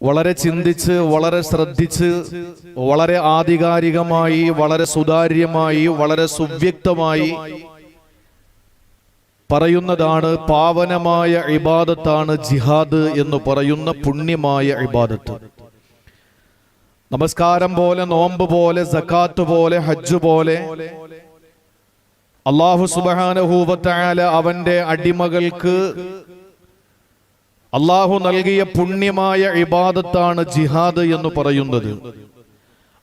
വളരെ ചിന്തിച്ച്, വളരെ ശ്രദ്ധിച്ച്, വളരെ ആധികാരികമായി, വളരെ സുതാര്യമായി, വളരെ സുവ്യക്തമായി പറയുന്നതാണ് പാവനമായ ഇബാദത്താണ് ജിഹാദ് എന്ന് പറയുന്ന പുണ്യമായ ഇബാദത്ത്. നമസ്കാരം പോലെ, നോമ്പ് പോലെ, സക്കാത്ത് പോലെ, ഹജ്ജ് പോലെ അല്ലാഹു സുബ്ഹാനഹു വ തആല അവന്റെ അടിമകൾക്ക് അല്ലാഹു നൽകിയ പുണ്യമായ ഇബാദത്താണ് ജിഹാദ് എന്ന് പറയുന്നത്.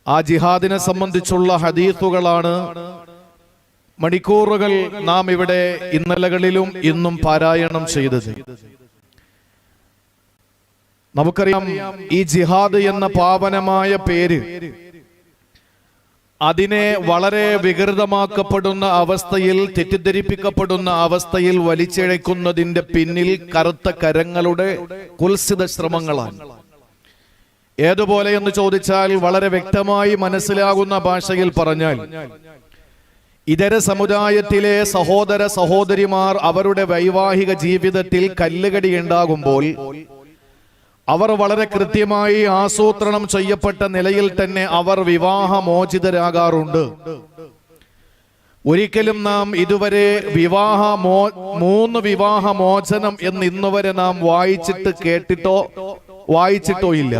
ആ ജിഹാദിനെ സംബന്ധിച്ചുള്ള ഹദീസുകളാണ് മണിക്കൂറുകൾ നാം ഇവിടെ ഇന്നലകളിലും ഇന്നും പാരായണം ചെയ്തത്. നമുക്കറിയാം, ഈ ജിഹാദ് എന്ന പാവനമായ പേര് അതിനെ വളരെ വികൃതമാക്കപ്പെടുന്ന അവസ്ഥയിൽ, തെറ്റിദ്ധരിപ്പിക്കപ്പെടുന്ന അവസ്ഥയിൽ വലിച്ചിഴക്കുന്നതിന്റെ പിന്നിൽ കറുത്ത കരങ്ങളുടെ കുൽസിത ശ്രമങ്ങളാണ്. ഏതുപോലെ എന്ന് ചോദിച്ചാൽ, വളരെ വ്യക്തമായി മനസ്സിലാകുന്ന ഭാഷയിൽ പറഞ്ഞാൽ, ഇതര സമുദായത്തിലെ സഹോദര സഹോദരിമാർ അവരുടെ വൈവാഹിക ജീവിതത്തിൽ കല്ലുകടി ഉണ്ടാകുമ്പോൾ അവർ വളരെ കൃത്യമായി ആസൂത്രണം ചെയ്യപ്പെട്ട നിലയിൽ തന്നെ അവർ വിവാഹമോചിതരാകാറുണ്ട്. ഒരിക്കലും നാം ഇതുവരെ മൂന്ന് വിവാഹമോചനം എന്ന് ഇന്നുവരെ നാം വായിച്ചിട്ടോ ഇല്ല.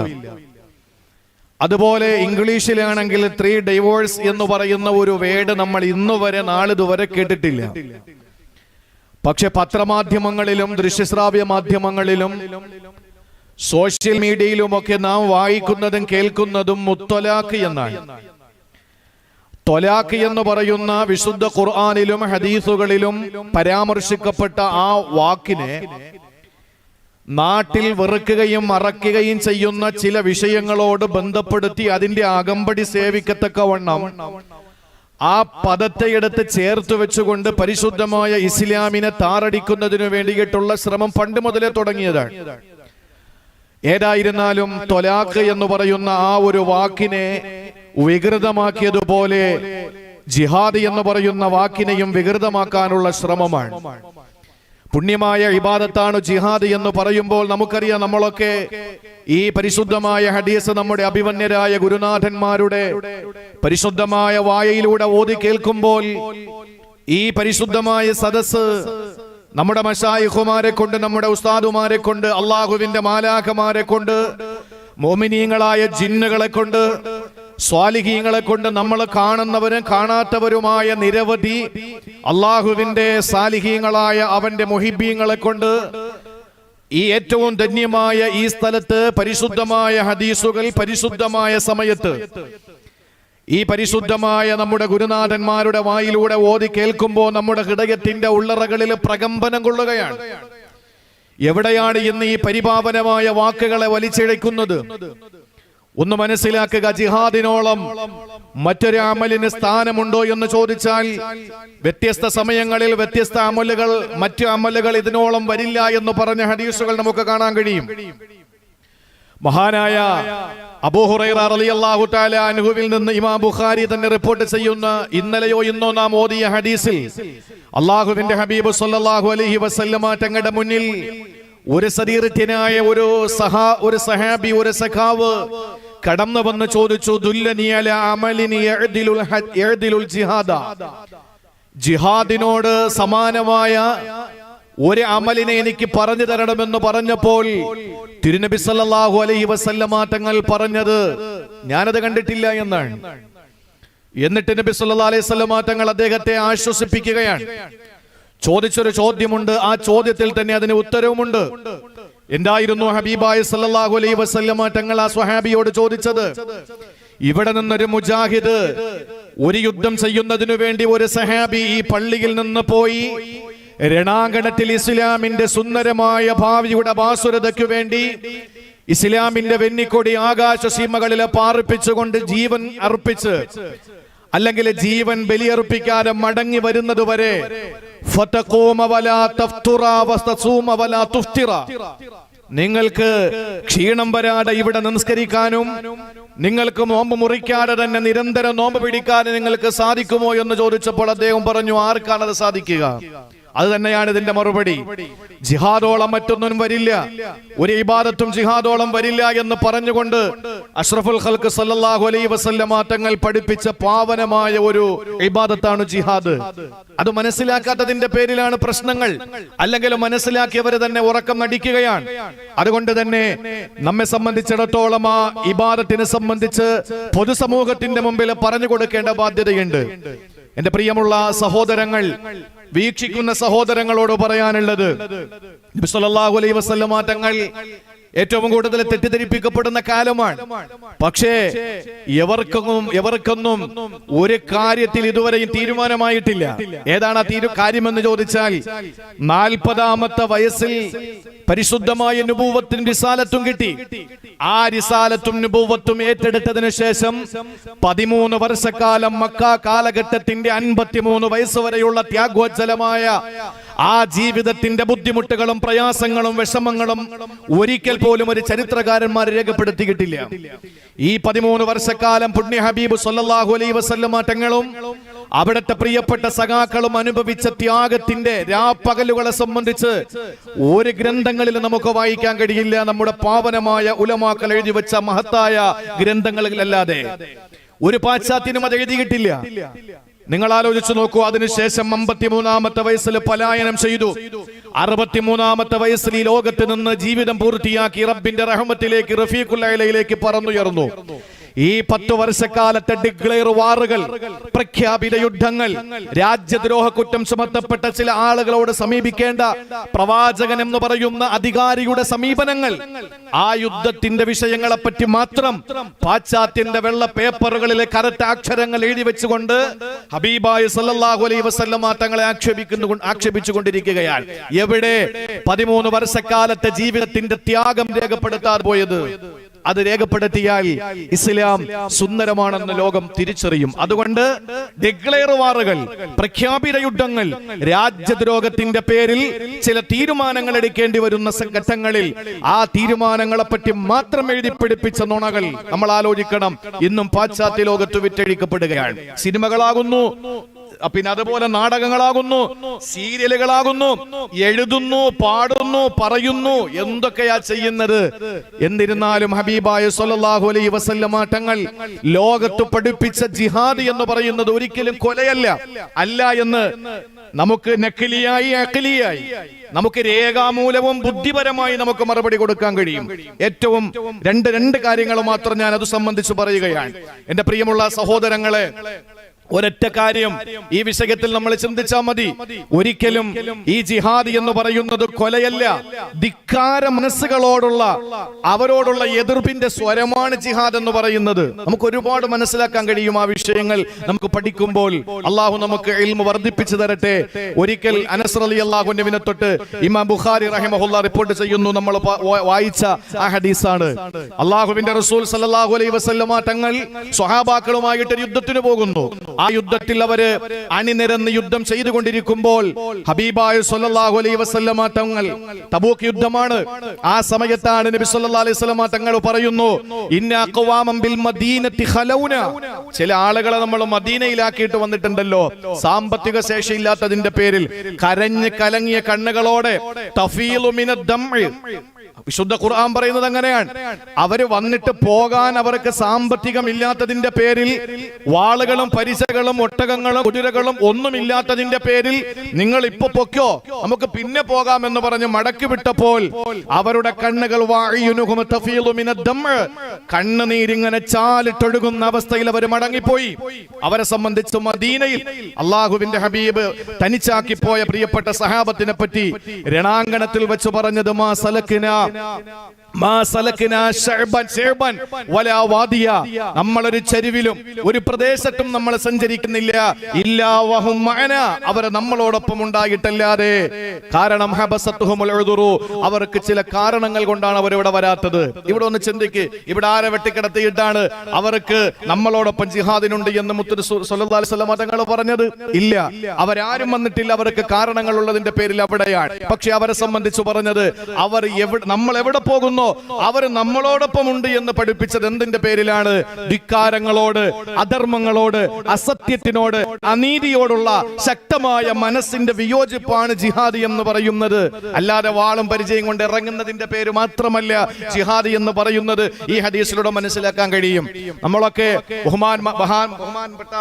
അതുപോലെ ഇംഗ്ലീഷിലാണെങ്കിൽ 3 ഡിവോഴ്സ് എന്ന് പറയുന്ന ഒരു വേർഡ് നമ്മൾ ഇന്നുവരെ നാളിതുവരെ കേട്ടിട്ടില്ല. പക്ഷെ പത്രമാധ്യമങ്ങളിലും ദൃശ്യശ്രാവ്യ മാധ്യമങ്ങളിലും സോഷ്യൽ മീഡിയയിലുമൊക്കെ നാം വായിക്കുന്നതും കേൾക്കുന്നതും മുത്തലാഖ് എന്നാണ്. ത്വലാഖ് എന്ന് പറയുന്ന വിശുദ്ധ ഖുർആനിലും ഹദീസുകളിലും പരാമർശിക്കപ്പെട്ട ആ വാക്കിനെ നാട്ടിൽ വെറുക്കുകയും മറക്കുകയും ചെയ്യുന്ന ചില വിഷയങ്ങളോട് ബന്ധപ്പെടുത്തി അതിന്റെ അകമ്പടി സേവിക്കത്തക്കവണ്ണം ആ പദത്തെ എടുത്ത് ചേർത്ത് വെച്ചുകൊണ്ട് പരിശുദ്ധമായ ഇസ്ലാമിനെ താറടിക്കുന്നതിനു വേണ്ടിയിട്ടുള്ള ശ്രമം പണ്ട് മുതലേ തുടങ്ങിയതാണ്. ഏതായിരുന്നാലും ത്വലാഖ് എന്ന് പറയുന്ന ആ ഒരു വാക്കിനെ വികൃതമാക്കിയതുപോലെ ജിഹാദ് എന്ന് പറയുന്ന വാക്കിനെയും വികൃതമാക്കാനുള്ള ശ്രമമാണ്. പുണ്യമായ ഇബാദത്താണ് ജിഹാദ് എന്ന് പറയുമ്പോൾ നമുക്കറിയാം, നമ്മളൊക്കെ ഈ പരിശുദ്ധമായ ഹദീസ് നമ്മുടെ അഭിവന്യരായ ഗുരുനാഥന്മാരുടെ പരിശുദ്ധമായ വായയിലൂടെ ഓതി കേൾക്കുമ്പോൾ ഈ പരിശുദ്ധമായ സദസ് നമ്മുടെ മശായിഖുമാരെ കൊണ്ട്, നമ്മുടെ ഉസ്താദുമാരെ കൊണ്ട്, അള്ളാഹുവിന്റെ മാലാഖമാരെ കൊണ്ട്, മോമിനീങ്ങളായ ജിന്നുകളെ കൊണ്ട്, സ്വാലിഹീങ്ങളെ കൊണ്ട്, നമ്മൾ കാണുന്നവരും കാണാത്തവരുമായ നിരവധി അള്ളാഹുവിന്റെ സാലിഹീങ്ങളായ അവന്റെ മുഹിബീങ്ങളെ കൊണ്ട് ഈ ഏറ്റവും ധന്യമായ ഈ സ്ഥലത്ത് പരിശുദ്ധമായ ഹദീസുകൾ പരിശുദ്ധമായ സമയത്ത് ഈ പരിശുദ്ധമായ നമ്മുടെ ഗുരുനാഥന്മാരുടെ വായിലൂടെ ഓതി കേൾക്കുമ്പോൾ നമ്മുടെ ഹൃദയത്തിന്റെ ഉള്ളറകളിൽ പ്രകമ്പനം കൊള്ളുകയാണ്. എവിടെയാണ് ഇന്ന് ഈ പരിപാവനമായ വാക്കുകളെ വലിച്ചിഴക്കുന്നത്? ഒന്ന് മനസ്സിലാക്കുക, ജിഹാദിനോളം മറ്റൊരു അമലിന് സ്ഥാനമുണ്ടോ എന്ന് ചോദിച്ചാൽ വ്യത്യസ്ത സമയങ്ങളിൽ വ്യത്യസ്ത അമലുകൾ, മറ്റു അമലുകൾ ഇതിനോളം വരില്ല എന്ന് പറഞ്ഞ ഹദീസുകൾ നമുക്ക് കാണാൻ കഴിയും. മഹാനായ അബൂ ഹുറൈറ റളിയല്ലാഹു തആല അൻഹുവിൽ നിന്ന് ഇമാം ബുഖാരി തന്നെ റിപ്പോർട്ട് ചെയ്യുന്ന ഇന്നലെയോ ഇന്നോ നാം ഓതിയ ഹദീസിൽ അല്ലാഹുവിന്റെ ഹബീബ് സല്ലല്ലാഹു അലൈഹി വസല്ലമ തങ്ങളുടെ മുന്നിൽ ഒരു സദീർത്യനായ ഒരു സഹാബി, ഒരു സഖാവ് കടന്നു വന്ന് ചോദിച്ചു, ദുല്ലനി അലാ അമലിനി യഅദിലുൽ ജിഹാദ, ജിഹാദിനോട് സമാനമായ ഒരു അമലിനെ എനിക്ക് പറഞ്ഞു തരണമെന്ന് പറഞ്ഞപ്പോൾ തിരുനബി സല്ലല്ലാഹു അലൈഹി വസല്ലമ തങ്ങൾ പറഞ്ഞത് ഞാനത് കണ്ടിട്ടില്ല എന്നാണ്. എന്നിട്ട് നബി സല്ലല്ലാഹു അലൈഹി വസല്ലമ തങ്ങൾ അദ്ദേഹത്തെ ആശ്വസിപ്പിക്കുകയാണ്. ചോദിച്ചൊരു ചോദ്യമുണ്ട്, ആ ചോദ്യത്തിൽ തന്നെ അതിന് ഉത്തരവുമുണ്ട്. എന്തായിരുന്നു ഹബീബായ സല്ലല്ലാഹു അലൈഹി വസല്ലമ തങ്ങൾ ആ സ്വഹാബിയോട് ചോദിച്ചത്? ഇവിടെ നിന്നൊരു മുജാഹിദ് ഒരു യുദ്ധം ചെയ്യുന്നതിനു വേണ്ടി ഒരു സഹാബി ഈ പള്ളിയിൽ നിന്ന് പോയി രണാങ്കണത്തിൽ ഇസ്ലാമിന്റെ സുന്ദരമായ ഭാവിയുടെ ബാസുരതയ്ക്കു വേണ്ടി ഇസ്ലാമിന്റെ വെന്നിക്കൊടി ആകാശ സീമകളിലെ പാർപ്പിച്ചുകൊണ്ട് ജീവൻ അർപ്പിച്ച്, അല്ലെങ്കിൽ ജീവൻ ബലിയർപ്പിക്കാതെ മടങ്ങി വരുന്നത് വരെ നിങ്ങൾക്ക് ക്ഷീണം വരാതെ ഇവിടെ നമസ്കരിക്കാനും നിങ്ങൾക്ക് നോമ്പ് മുറിക്കാതെ തന്നെ നിരന്തരം നോമ്പ് പിടിക്കാനും നിങ്ങൾക്ക് സാധിക്കുമോ എന്ന് ചോദിച്ചപ്പോൾ അദ്ദേഹം പറഞ്ഞു, ആർക്കാണത് സാധിക്കുക? അത് തന്നെയാണ് ഇതിന്റെ മറുപടി. ജിഹാദോളം മറ്റൊന്നും വരില്ല, ഒരു ഇബാദത്തും ജിഹാദോളം വരില്ല എന്ന് പറഞ്ഞുകൊണ്ട് അഷ്റഫുൽ ഖൽഖ് സല്ലല്ലാഹു അലൈഹി വസല്ലമ തങ്ങൾ പഠിപ്പിച്ച പാവനമായ ഒരു ഇബാദത്താണ് ജിഹാദ്. അത് മനസ്സിലാക്കാത്തതിന്റെ പേരിലാണ് പ്രശ്നങ്ങൾ, അല്ലെങ്കിൽ മനസ്സിലാക്കിയവര് തന്നെ ഉറക്കം നടിക്കുകയാണ്. അതുകൊണ്ട് തന്നെ നമ്മെ സംബന്ധിച്ചിടത്തോളം ആ ഇബാദത്തിനെ സംബന്ധിച്ച് പൊതുസമൂഹത്തിന്റെ മുമ്പിൽ പറഞ്ഞു കൊടുക്കേണ്ട ബാധ്യതയുണ്ട്. എന്റെ പ്രിയമുള്ള സഹോദരങ്ങൾ, വീക്ഷിക്കുന്ന സഹോദരങ്ങളോട് പറയാനുള്ളത്, നബി സല്ലല്ലാഹു അലൈഹി വസല്ലമ തങ്ങൾ ഏറ്റവും കൂടുതൽ തെറ്റിദ്ധരിപ്പിക്കപ്പെടുന്ന കാലമാണ്. പക്ഷേ എവർക്കൊന്നും ഒരു കാര്യത്തിൽ ഇതുവരെയും തീരുമാനമായിട്ടില്ല. ഏതാണ് ആ കാര്യമെന്ന് ചോദിച്ചാൽ, 40-ാമത്തെ വയസ്സിൽ പരിശുദ്ധമായ നുബുവത്തും റിസാലത്തും കിട്ടി. ആ റിസാലത്തും നുബുവത്തും ഏറ്റെടുത്തതിനു ശേഷം 13 വർഷക്കാലം മക്ക കാലഘട്ടത്തിന്റെ 53 വയസ്സ് വരെയുള്ള ത്യാഗോജ്ജലമായ ആ ജീവിതത്തിന്റെ ബുദ്ധിമുട്ടുകളും പ്രയാസങ്ങളും വിഷമങ്ങളും ഒരിക്കൽ പോലും ഒരു ചരിത്രകാരന്മാർ രേഖപ്പെടുത്തിയിട്ടില്ല. ഈ 13 വർഷക്കാലം പുണ്യ ഹബീബ് സല്ലല്ലാഹു അലൈഹി വസല്ലമ തങ്ങളും അവിടുത്തെ പ്രിയപ്പെട്ട സഖാക്കളും അനുഭവിച്ച ത്യാഗത്തിന്റെ രാപ്പകലുകളെ സംബന്ധിച്ച് ഒരു ഗ്രന്ഥങ്ങളിൽ നമുക്ക് വായിക്കാൻ കഴിയില്ല, നമ്മുടെ പാവനമായ ഉലമാക്കൾ എഴുതി വെച്ച മഹത്തായ ഗ്രന്ഥങ്ങളിലല്ലാതെ. ഒരു പാശ്ചാത്യനും അത് എഴുതിയിട്ടില്ല. നിങ്ങൾ ആലോചിച്ചു നോക്കൂ. അതിനുശേഷം 53-ാമത്തെ വയസ്സിൽ പലായനം ചെയ്തു. 63-ാമത്തെ വയസ്സിൽ ഈ ലോകത്ത് നിന്ന് ജീവിതം പൂർത്തിയാക്കി റബ്ബിന്റെ റഹ്മത്തിലേക്ക് റഫീഖുൽ അലയിലേക്ക് പറന്നുയർന്നു. ഈ 10 വർഷക്കാലത്തെ ഡിക്ലെയർ വാറുകൾ, പ്രഖ്യാപിത യുദ്ധങ്ങൾ, രാജ്യദ്രോഹ കുറ്റം ചുമത്തപ്പെട്ട ചില ആളുകളോട് സമീപിക്കേണ്ട പ്രവാചകൻ എന്ന് പറയുന്ന അധികാരിയുടെ സമീപനങ്ങൾ, ആ യുദ്ധത്തിന്റെ വിഷയങ്ങളെ പറ്റി മാത്രം പാശ്ചാത്യന്റെ വെള്ള പേപ്പറുകളിലെ കറുത്ത അക്ഷരങ്ങൾ എഴുതി വെച്ചുകൊണ്ട് ഹബീബായ സല്ലല്ലാഹു അലൈഹി വസല്ലമ തങ്ങളെ ആക്ഷേപിച്ചുകൊണ്ടിരിക്കുകയാണ്. എവിടെ 13 വർഷക്കാലത്തെ ജീവിതത്തിന്റെ ത്യാഗം രേഖപ്പെടുത്താൻ പോയത്? അത് രേഖപ്പെടുത്തിയാൽ ഇസ്ലാം സുന്ദരമാണെന്ന് ലോകം തിരിച്ചറിയും. അതുകൊണ്ട് ഡിക്ലെയർ വാറുകൾ, പ്രഖ്യാപിത യുദ്ധങ്ങൾ, രാജ്യദ്രോഹത്തിന്റെ പേരിൽ ചില തീരുമാനങ്ങൾ എടുക്കേണ്ടി വരുന്ന ഘട്ടങ്ങളിൽ ആ തീരുമാനങ്ങളെ പറ്റി മാത്രം എഴുതി പിടിപ്പിച്ച നുണകൾ നമ്മൾ ആലോചിക്കണം. ഇന്നും പാശ്ചാത്യ ലോകത്ത് വിറ്റഴിക്കപ്പെടുകയാണ്. സിനിമകളാകുന്നു, പിന്നെ അതുപോലെ നാടകങ്ങളാകുന്നു, സീരിയലുകളാകുന്നു, എഴുതുന്നു, പാടുന്നു, പറയുന്നു, എന്തൊക്കെയാ ചെയ്യുന്നത്. എന്നിരുന്നാലും ഹബീബായ സല്ലല്ലാഹു അലൈഹി വസല്ലമ തങ്ങൾ ലോകത്ത് പഠിപ്പിച്ച ജിഹാദ് എന്ന് പറയുന്നത് ഒരിക്കലും കൊലയല്ല, അല്ല എന്ന് നമുക്ക് നഖ്ലിയായി അഖ്ലിയായി നമുക്ക് രേഖാമൂലവും ബുദ്ധിപരമായി നമുക്ക് മറുപടി കൊടുക്കാൻ കഴിയും. ഏറ്റവും രണ്ട് കാര്യങ്ങൾ മാത്രം ഞാൻ അത് സംബന്ധിച്ച് പറയുകയാണ്. എന്റെ പ്രിയമുള്ള സഹോദരങ്ങളെ, ഒരൊറ്റ കാര്യം ഈ വിഷയത്തിൽ നമ്മൾ ചിന്തിച്ചാൽ മതി. ഒരിക്കലും ഈ ജിഹാദ് എന്ന് പറയുന്നത് കൊലയല്ല, ധിക്കാര മനസ്സുകളോടുള്ള അവരോടുള്ള എതിർപ്പിന്റെ സ്വരമാണ് ജിഹാദ് എന്ന് പറയുന്നത്. നമുക്ക് ഒരുപാട് മനസ്സിലാക്കാൻ കഴിയും ആ വിഷയങ്ങൾ നമുക്ക് പഠിക്കുമ്പോൾ. അള്ളാഹു നമുക്ക് ഇൽമു വർദ്ധിപ്പിച്ചു തരട്ടെ. ഒരിക്കൽ അനസ് റളിയല്ലാഹു അൻഹുവിനെ തൊട്ട് ഇമാം ബുഖാരി റഹിമഹുല്ലാ റിപ്പോർട്ട് ചെയ്യുന്നു. നമ്മൾ വായിച്ച ആ ഹദീസാണ്. അള്ളാഹുവിന്റെ റസൂൽ സല്ലല്ലാഹു അലൈഹി വസല്ലമ തങ്ങൾ സ്വഹാബാക്കളുമായിട്ട് യുദ്ധത്തിന് പോകുന്നു. ആ യുദ്ധത്തിൽ അവര് അണിനിരന്ന് യുദ്ധം ചെയ്തുകൊണ്ടിരിക്കുമ്പോൾ ഹബീബായ സല്ലല്ലാഹു അലൈഹി വസല്ലമ തങ്ങൾ, തബൂക്ക് യുദ്ധമാണ്, ആ സമയത്താണ് നബി സല്ലല്ലാഹു അലൈഹി വസല്ലമ തങ്ങൾ പറയുന്നു, ഇന്നാ ഖവാമൻ ബിൽ മദീനത്തി ഖലൗന, ചില ആളുകളെ നമ്മൾ മദീനയിലാക്കിയിട്ട് വന്നിട്ടുണ്ടല്ലോ, സാമ്പത്തിക ശേഷിയില്ലാത്തതിന്റെ പേരിൽ കരഞ്ഞ് കലങ്ങിയ കണ്ണുകളോടെ, തഫീലു മിനദ് ദംഇ, വിശുദ്ധ ഖുർആൻ പറയുന്നത് അങ്ങനെയാണ്. അവര് വന്നിട്ട് പോകാൻ അവർക്ക് സാമ്പത്തികം ഇല്ലാത്തതിന്റെ പേരിൽ, വാളുകളും പരിചകളും ഒട്ടകങ്ങളും കുതിരകളും ഒന്നുമില്ലാത്തതിന്റെ പേരിൽ നിങ്ങൾ ഇപ്പൊ പൊക്കോ, നമുക്ക് പിന്നെ പോകാമെന്ന് പറഞ്ഞ് മടക്കി വിട്ടപ്പോൾ അവരുടെ കണ്ണുകൾ കണ്ണുനീരിങ്ങനെ ചാലിട്ടൊഴുകുന്ന അവസ്ഥയിൽ അവർ മടങ്ങിപ്പോയി. അവരെ സംബന്ധിച്ച് മദീനയിൽ അള്ളാഹുവിന്റെ ഹബീബ് തനിച്ചാക്കി പോയ പ്രിയപ്പെട്ട സഹാബത്തിനെ പറ്റി രണാങ്കണത്തിൽ വെച്ച് പറഞ്ഞത്, നമ്മളൊരു ചെരുവിലും ഒരു പ്രദേശത്തും നമ്മൾ സഞ്ചരിക്കുന്നില്ല, അവർ നമ്മളോടൊപ്പം ഉണ്ടായിട്ടല്ലാതെ. കാരണം അവർക്ക് ചില കാരണങ്ങൾ കൊണ്ടാണ് അവരിവിടെ വരാത്തത്. ഇവിടെ ഒന്ന് ചിന്തിക്ക്, ഇവിടെ ആരെ വെട്ടിക്കിടത്തിയിട്ടാണ് അവർക്ക് നമ്മളോടൊപ്പം ജിഹാദിനുണ്ട് എന്ന് മുത്ത് സല്ലല്ലാഹു അലൈഹി വസല്ലം തങ്ങൾ പറഞ്ഞത്? ഇല്ല, അവരാരും വന്നിട്ടില്ല. അവർക്ക് കാരണങ്ങൾ ഉള്ളതിന്റെ പേരിൽ അവിടെയാണ്. പക്ഷെ അവരെ സംബന്ധിച്ച് പറഞ്ഞത്, അവർ നമ്മൾ എവിടെ പോകുന്നോ അവർ നമ്മളോടൊപ്പം ഉണ്ട് എന്ന് പഠിപ്പിച്ചത് എന്തിന്റെ പേരിലാണ്? ധിക്കാരങ്ങളോട്, അധർമ്മങ്ങളോട്, അസത്യത്തിനോട്, അനീതിയോടുള്ള ശക്തമായ മനസ്സിന്റെ വിയോജിപ്പാണ് ജിഹാദി എന്ന് പറയുന്നത്. അല്ലാതെ വാളും പരിചയം കൊണ്ട് ഇറങ്ങുന്നതിന്റെ പേര് മാത്രമല്ല ജിഹാദി എന്ന് പറയുന്നത്. ഈ ഹദീസിലൂടെ മനസ്സിലാക്കാൻ കഴിയും. നമ്മളൊക്കെ ബഹുമാനപ്പെട്ട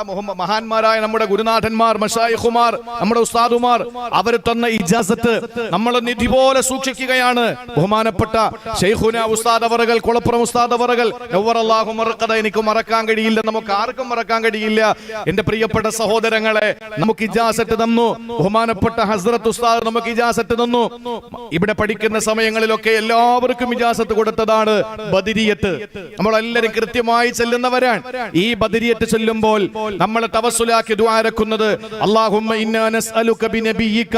മഹാന്മാരായ നമ്മുടെ ഗുരുനാഥന്മാർ, മശായിഖുമാർ, നമ്മുടെ ഉസ്താദുമാർ അവർ തന്ന ഇജാസത്ത് നമ്മൾ നിധി പോലെ സൂക്ഷിക്കുകയാണ്. ബഹുമാനപ്പെട്ട ശൈഖുന ഉസ്താദ് അവറുകൾ, കുളപ്പുറം ഉസ്താദ് അവറുകൾ, നവ്വറല്ലാഹു മർഖദ, എനിക്ക് മറക്കാൻ കഴിയില്ല, നമുക്ക് ആർക്കും മറക്കാൻ കഴിയില്ല. എന്റെ പ്രിയപ്പെട്ട സഹോദരങ്ങളെ, നമുക്ക് ഇജാസത്ത് തന്നു. ബഹുമാനപ്പെട്ട ഹസ്രത്ത് ഉസ്താദ് നമുക്ക് ഇജാസത്ത് തന്നു. ഇവിടെ പഠിക്കുന്ന സമയങ്ങളിലൊക്കെ എല്ലാവർക്കും ഇജാസത്ത് കൊടുത്തതാണ് ബദരിയത്ത്. നമ്മളെല്ലാവരും കൃത്യമായി ചെല്ലുന്നവരാണ്. ഈ ബദരിയത്ത് ചൊല്ലുമ്പോൾ നമ്മൾ തവസ്സുലാക്കി ദുആ ഇറക്കുന്നത് അല്ലാഹുമ്മ ഇന്നാ നസ്അലുക ബിനബിയിക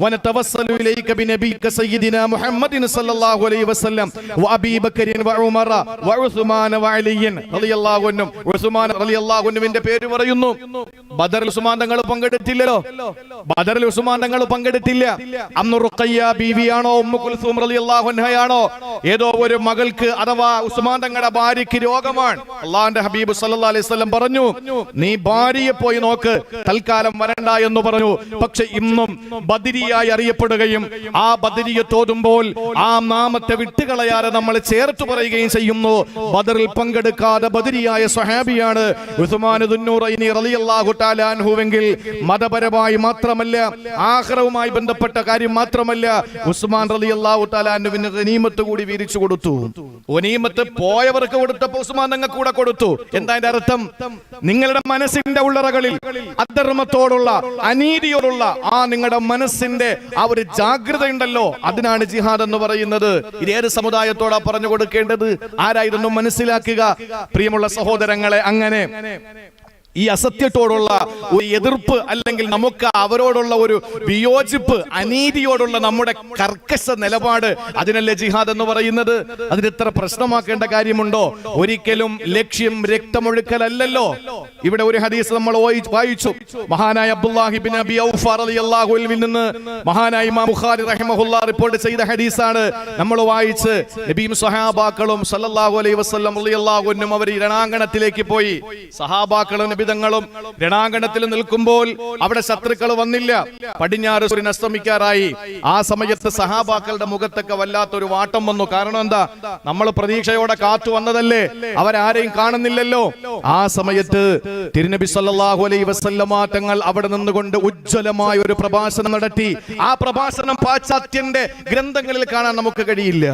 വനതവസ്സലു ഇലൈക ബിനബിയിക സയ്യിദിനാ മുഹമ്മദിൻ സല്ലല്ലാഹു അലൈഹി വസല്ലം വഅബീ ബക്കറിൻ വഉമറ വഉസ്മാന വഅലിയൻ റളിയല്ലാഹു അൻഹും. ഉസ്മാൻ റളിയല്ലാഹു അൻഹുവിന്റെ പേര് പറയുന്നു. ബദറിൽ ഉസ്മാൻ തങ്ങൾ പങ്കെടുത്തില്ലല്ലോ. ബദറിൽ ഉസ്മാൻ തങ്ങൾ പങ്കെടുത്തില്ല. അന്ന് റുഖയ്യ ബീവിയാണോ ഉമ്മു കുൽസൂം റളിയല്ലാഹു അൻഹയാണോ ഏതോ ഒരു മകൾക്ക് അഥവാ ഉസ്മാൻ തങ്ങളുടെ ഭാര്യയ്ക്ക് രോഗമാണ്. അല്ലാഹുവിന്റെ ഹബീബ് സല്ലല്ലാഹു അലൈഹി വസല്ലം പറഞ്ഞു, നീ ഭാര്യയെ പോയി നോക്ക്, തൽക്കാലം വരണ്ട എന്ന് പറഞ്ഞു. പക്ഷെ ഇന്നും ബദരിയായി അറിയപ്പെടുകയും ആ ബദരിയത്ത് ഓതുമ്പോൾ ആ നാമത്തെ വിട്ടുകളയാതെ നമ്മൾ ചേർത്ത് പറയുകയും ചെയ്യുന്നു. ബദറിൽ പങ്കെടുക്കാതെ ബദരിയായ സ്വഹാബിയാണ് ഉസ്മാൻ ദുന്നൂറൈനി റളിയല്ലാഹു തആല അൻഹുവെങ്കിൽ മതപരമായി മാത്രമല്ല, ആഖിറവുമായി ബന്ധപ്പെട്ട കാര്യം മാത്രമല്ല, ഉസ്മാൻ റളിയല്ലാഹു തആല അൻഹുവിന് ഗനീമത്ത് കൂടി വീതിച്ചു കൊടുത്തു. ഗനീമത്ത് പോയവർക്ക് കൊടുത്തപ്പോൾ ഉസ്മാൻ തങ്ങൾ കൂടെ കൊടുത്തു. എന്താ അതിന്റെ അർത്ഥം? നിങ്ങളുടെ മനസ്സിന്റെ ഉള്ളറകളിൽ അധർമ്മത്തോടുള്ള, അനീതിയോടുള്ള ആ നിങ്ങളുടെ മനസ്സിന്റെ ആ ഒരു ജാഗ്രത ഉണ്ടല്ലോ, അതിനാണ് ജിഹാദ് എന്ന് പറയുന്നത്. ഇത് ഏത് സമുദായത്തോടാ പറഞ്ഞു കൊടുക്കേണ്ടത്? ആരായിരുന്നു മനസ്സിലാക്കുക? പ്രിയമുള്ള സഹോദരങ്ങളെ, അങ്ങനെ ഈ അസത്യത്തോടുള്ള ഒരു എതിർപ്പ്, അല്ലെങ്കിൽ നമുക്ക് അവരോടുള്ള ഒരു വിയോജിപ്പ്, അനീതിയോടുള്ള നമ്മുടെ കർക്കശ നിലപാട്, അതിനല്ലേ ജിഹാദ് എന്ന് പറയുന്നത്. അതിന് ഇത്ര പ്രശ്നമാക്കേണ്ട കാര്യമുണ്ടോ? ഒരിക്കലും ലക്ഷ്യം രക്തമൊഴുക്കലല്ലോ. ഇവിടെ ഒരു ഹദീസ് നമ്മൾ വായിച്ചു. മഹാനായ അബ്ദുല്ലാഹി ബിൻ അബി ഔഫ റളിയല്ലാഹു അൻഹുവിൽ നിന്ന് മഹാനായ ഇമാം ബുഖാരി റഹിമഹുല്ലാഹ് റിപ്പോർട്ട് ചെയ്ത ഹദീസാണ് നമ്മൾ വായിച്ച്. നബിയും സഹാബാക്കളും സല്ലല്ലാഹു അലൈഹി വസല്ലം റളിയല്ലാഹു അൻഹും അവർ രണാങ്കണത്തിലേക്ക് പോയി. സഹാബാക്കളും നബിതങ്ങളും രണാങ്കണത്തിൽ നിൽക്കുമ്പോൾ അവിടെ ശത്രുക്കൾ വന്നില്ല. പടിഞ്ഞാറ് സൂര്യൻ അസ്തമിക്കാറായി. ആ സമയത്ത് സഹാബാക്കളുടെ മുഖത്തൊക്കെ വല്ലാത്തൊരു വാട്ടം വന്നു. കാരണം എന്താ? നമ്മൾ പ്രതീക്ഷയോടെ കാത്തു വന്നതല്ലേ, അവരാരെയും കാണുന്നില്ലല്ലോ. ആ സമയത്ത് തിരുനബി സല്ലല്ലാഹു അലൈഹി വസല്ലമ തങ്ങൾ അവിടെ നിന്നുകൊണ്ട് ഉജ്ജ്വലമായ ഒരു പ്രഭാഷണം നടത്തി. ആ പ്രഭാഷണം പാശ്ചാത്യന്റെ ഗ്രന്ഥങ്ങളിൽ കാണാൻ നമുക്ക് കഴിയില്ല.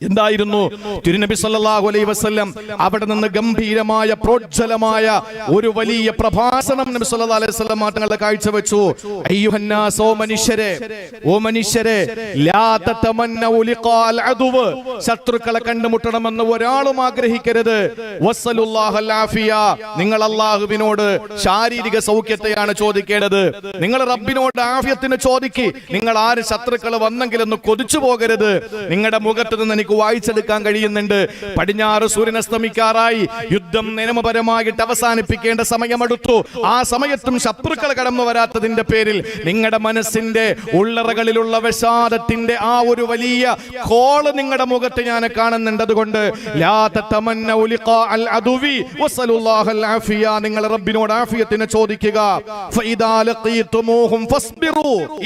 എന്തായിരുന്നു? തിരുനബി സല്ലല്ലാഹു അലൈഹി വസല്ലം അവിടെ നിന്ന് ഗംഭീരമായ പ്രോജ്വലമായ ഒരു വലിയ പ്രഭാഷണം നബി സല്ലല്ലാഹു അലൈഹി വസല്ലം തങ്ങളുടെ കാഴ്ചവെച്ചു. അയ്യുഹന്നാസ്, ഓ മനുഷ്യരെ, ലാ തതമന്നഉ ലിഖാൽ അദുവ്, ശത്രുക്കളെ കണ്ടുമുട്ടണമെന്ന് ഒരാളും ആഗ്രഹിക്കരുത്. വസ്സലുല്ലാഹൽ ആഫിയ, നിങ്ങൾ അല്ലാഹുവിനോട് ശാരീരിക സൗഖ്യത്തെയാണ് ചോദിക്കേണ്ടത്. നിങ്ങൾ റബ്ബിനോട് ആഫിയത്തിന് ചോദിക്ക്. നിങ്ങൾ ആര് ശത്രുക്കൾ വന്നെങ്കിലൊന്ന് കൊതിച്ചു പോകരുത്. നിങ്ങളുടെ മുഖത്ത് നിന്ന് വായിച്ചെടുക്കാൻ കഴിയുന്നുണ്ട്. പടിഞ്ഞാറ് സൂര്യൻ അസ്തമിക്കാറായി. യുദ്ധം നിയമപരമായിട്ട് അവസാനിപ്പിക്കേണ്ട സമയമെടുത്തു. ആ സമയത്തും ശത്രുക്കൾ കടന്നു വരാത്തതിന്റെ പേരിൽ നിങ്ങളുടെ മനസ്സിന്റെ ഉള്ളറകളിലുള്ള വിഷാദത്തിന്റെ ആ ഒരു വലിയ കോള് നിങ്ങളുടെ മുഖത്ത് ഞാൻ കാണുന്നുണ്ട്. അതുകൊണ്ട് നിങ്ങൾ റബ്ബിനോട് ആഫിയത്തിന് ചോദിക്കുക.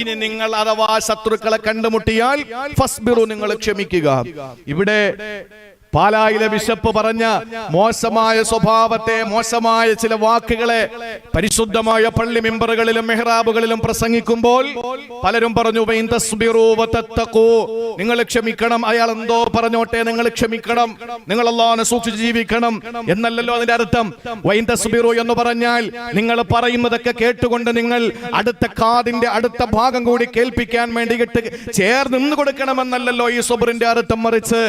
ഇനി നിങ്ങൾ അഥവാ ശത്രുക്കളെ കണ്ടുമുട്ടിയാൽ ഫസ്ബിറു, നിങ്ങൾ ക്ഷമിക്കുക. ഇവിടെ പാലായിലെ ബിഷപ്പ് പറഞ്ഞ മോശമായ സ്വഭാവത്തെ, മോശമായ ചില വാക്കുകളെ പരിശുദ്ധമായ പള്ളി മെമ്പറുകളിലും മെഹ്റാബുകളിലും പ്രസംഗിക്കുമ്പോൾ പലരും പറഞ്ഞു, നിങ്ങൾ ക്ഷമിക്കണം, അയാൾ എന്തോ പറഞ്ഞോട്ടെ, നിങ്ങൾ ക്ഷമിക്കണം, നിങ്ങൾ അല്ലാഹുവിനെ സൂക്ഷിച്ച് ജീവിക്കണം എന്നല്ലല്ലോ അതിന്റെ അർത്ഥം. വൈൻ തസ്ബിറു എന്ന് പറഞ്ഞാൽ നിങ്ങൾ പറയുന്നതൊക്കെ കേട്ടുകൊണ്ട് നിങ്ങൾ അടുത്ത കാതിന്റെ അടുത്ത ഭാഗം കൂടി കേൾപ്പിക്കാൻ വേണ്ടിയിട്ട് ചേർന്ന് നിന്ന് കൊടുക്കണമെന്നല്ലല്ലോ ഈ സബറിന്റെ അർത്ഥം. മറിച്ച്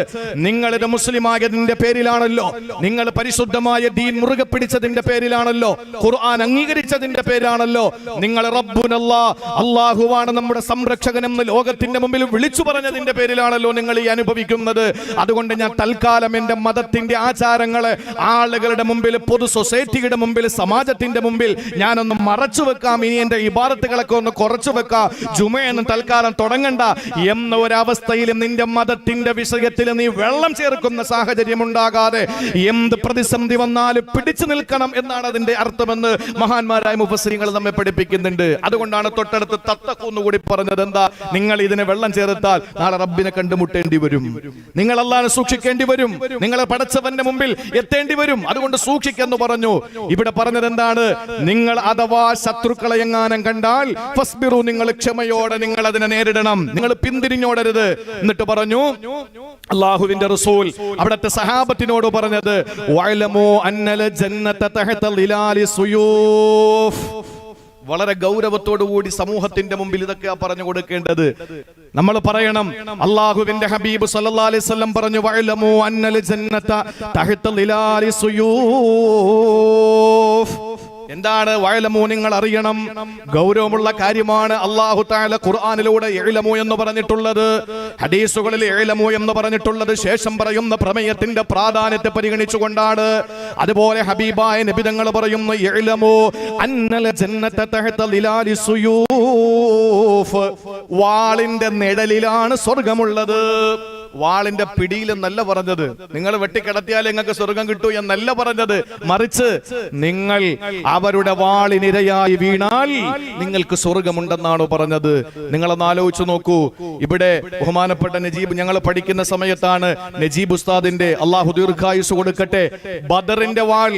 നിങ്ങളിത് മുസ്ലിം ആയതിന്റെ പേരിലാണല്ലോ, നിങ്ങൾ പരിശുദ്ധമായ ദീൻ മുറുകെ പിടിച്ചതിന്റെ പേരിലാണല്ലോ, ഖുർആൻ അംഗീകരിച്ചതിന്റെ പേരിലാണല്ലോ, നിങ്ങൾ റബ്ബുനല്ലാ, അല്ലാഹുവാണ് നമ്മുടെ സംരക്ഷകൻ എന്ന് ലോകത്തിന്റെ മുമ്പിൽ വിളിച്ചു പറഞ്ഞതിന്റെ പേരിലാണല്ലോ നിങ്ങൾ ഈ അനുഭവിക്കുന്നത്. അതുകൊണ്ട് ഞാൻ തൽക്കാലം എന്റെ മതത്തിന്റെ ആചാരങ്ങളെ ആളുകളുടെ മുമ്പിൽ, പൊതു സൊസൈറ്റിയുടെ മുമ്പിൽ, സമാജത്തിന്റെ മുമ്പിൽ ഞാനൊന്ന് മറച്ചു വെക്കാം, ഇനി എന്റെ ഇബാദത്തുകളൊക്കെ ഒന്ന് കുറച്ചു വെക്കാം, ജുമയൊന്നും തൽക്കാലം തുടങ്ങണ്ട എന്ന ഒരവസ്ഥയിലും നിന്റെ മതത്തിന്റെ വിഷയത്തിൽ നീ വെള്ളം ചേർക്കുന്ന സാഹചര്യം ഉണ്ടാകാതെ എന്ത് പ്രതിസന്ധി വന്നാലും പിടിച്ചു നിൽക്കണം എന്നാണ് അതിന്റെ അർത്ഥമെന്ന് മഹാന്മാരായ മുഫസ്സിരീങ്ങൾ നമ്മെ പഠിപ്പിക്കുന്നുണ്ട്. അതുകൊണ്ടാണ് തൊട്ടടുത്ത് തത്തക്കൂന്നുകൂടി പറഞ്ഞത്. എന്താ? നിങ്ങൾ ഇതിനെ വെള്ളം ചേർത്താൽ നാളെ റബ്ബിനെ കണ്ടുമുട്ടേണ്ടി വരും, നിങ്ങൾ അല്ലാഹുവിനെ സൂക്ഷിക്കേണ്ടി വരും, നിങ്ങളെ പടച്ചവന്റെ മുമ്പിൽ എത്തേണ്ടി വരും. അതുകൊണ്ട് സൂക്ഷിക്കെന്ന് പറഞ്ഞു. ഇവിടെ പറഞ്ഞത് എന്താണ്? നിങ്ങൾ അഥവാ ശത്രുക്കളെ എങ്ങാനും കണ്ടാൽ ഫസ്ബിറു, നിങ്ങൾ ക്ഷമയോടെ നിങ്ങൾ അതിനെ നേരിടണം, നിങ്ങൾ പിന്തിരിഞ്ഞോടരുത്. എന്നിട്ട് പറഞ്ഞു അല്ലാഹുവിന്റെ റസൂൽ അവിടത്തെ സഹാബത്തിനോട് പറഞ്ഞത്, വഅലമു അന്നൽ ജന്നത തഹത ളിലാലി സുയൂഫ്. വളരെ ഗൗരവത്തോടു കൂടി സമൂഹത്തിന്റെ മുമ്പിൽ ഇതൊക്കെയാ പറഞ്ഞു കൊടുക്കേണ്ടത്. നമ്മൾ പറയണം, അല്ലാഹുവിന്റെ ഹബീബ് സല്ലല്ലാഹു അലൈഹി വസല്ലം പറഞ്ഞു, വഅലമു അന്നൽ ജന്നത തഹത ളിലാലി സുയൂഫ്. എന്താണ് വഅലമു? നിങ്ങൾ അറിയണം, ഗൗരവമുള്ള കാര്യമാണ്. അല്ലാഹു തആല ഖുർആനിലൂടെ ഇഅ്ലമു എന്ന് പറഞ്ഞിട്ടുള്ളത്, ഹദീസുകളിൽ ഇഅ്ലമു എന്ന് പറഞ്ഞിട്ടുള്ളത് ശേഷം പറയുന്ന പ്രമേയത്തിന്റെ പ്രാധാന്യത്തെ പരിഗണിച്ചുകൊണ്ടാണ്. അതുപോലെ ഹബീബായ നബി തങ്ങൾ പറയുന്നു, ഇഅ്ലമു അന്നൽ ജന്നത തഹത ളിലാലി സുയൂഫ്. വാളിന്റെ നിഴലിലാണ് സ്വർഗ്ഗമുള്ളത്. വാളിന്റെ പിടിയിൽ എന്നല്ല പറഞ്ഞത്, നിങ്ങൾ വെട്ടിക്കിടത്തിയാൽ നിങ്ങൾക്ക് സ്വർഗം കിട്ടൂ എന്നല്ല പറഞ്ഞത്, മറിച്ച് നിങ്ങൾ അവരുടെ വാളിനിരയായി വീണാൽ നിങ്ങൾക്ക് സ്വർഗമുണ്ടെന്നാണ് പറഞ്ഞത്. നിങ്ങളൊന്ന് ആലോചിച്ചു നോക്കൂ. ഇവിടെ ബഹുമാനപ്പെട്ട നജീബ്, ഞങ്ങൾ പഠിക്കുന്ന സമയത്താണ് നജീബ് ഉസ്താദിന്റെ, അള്ളാഹു ദീർഘായുസ് കൊടുക്കട്ടെ, ബദറിന്റെ വാൾ,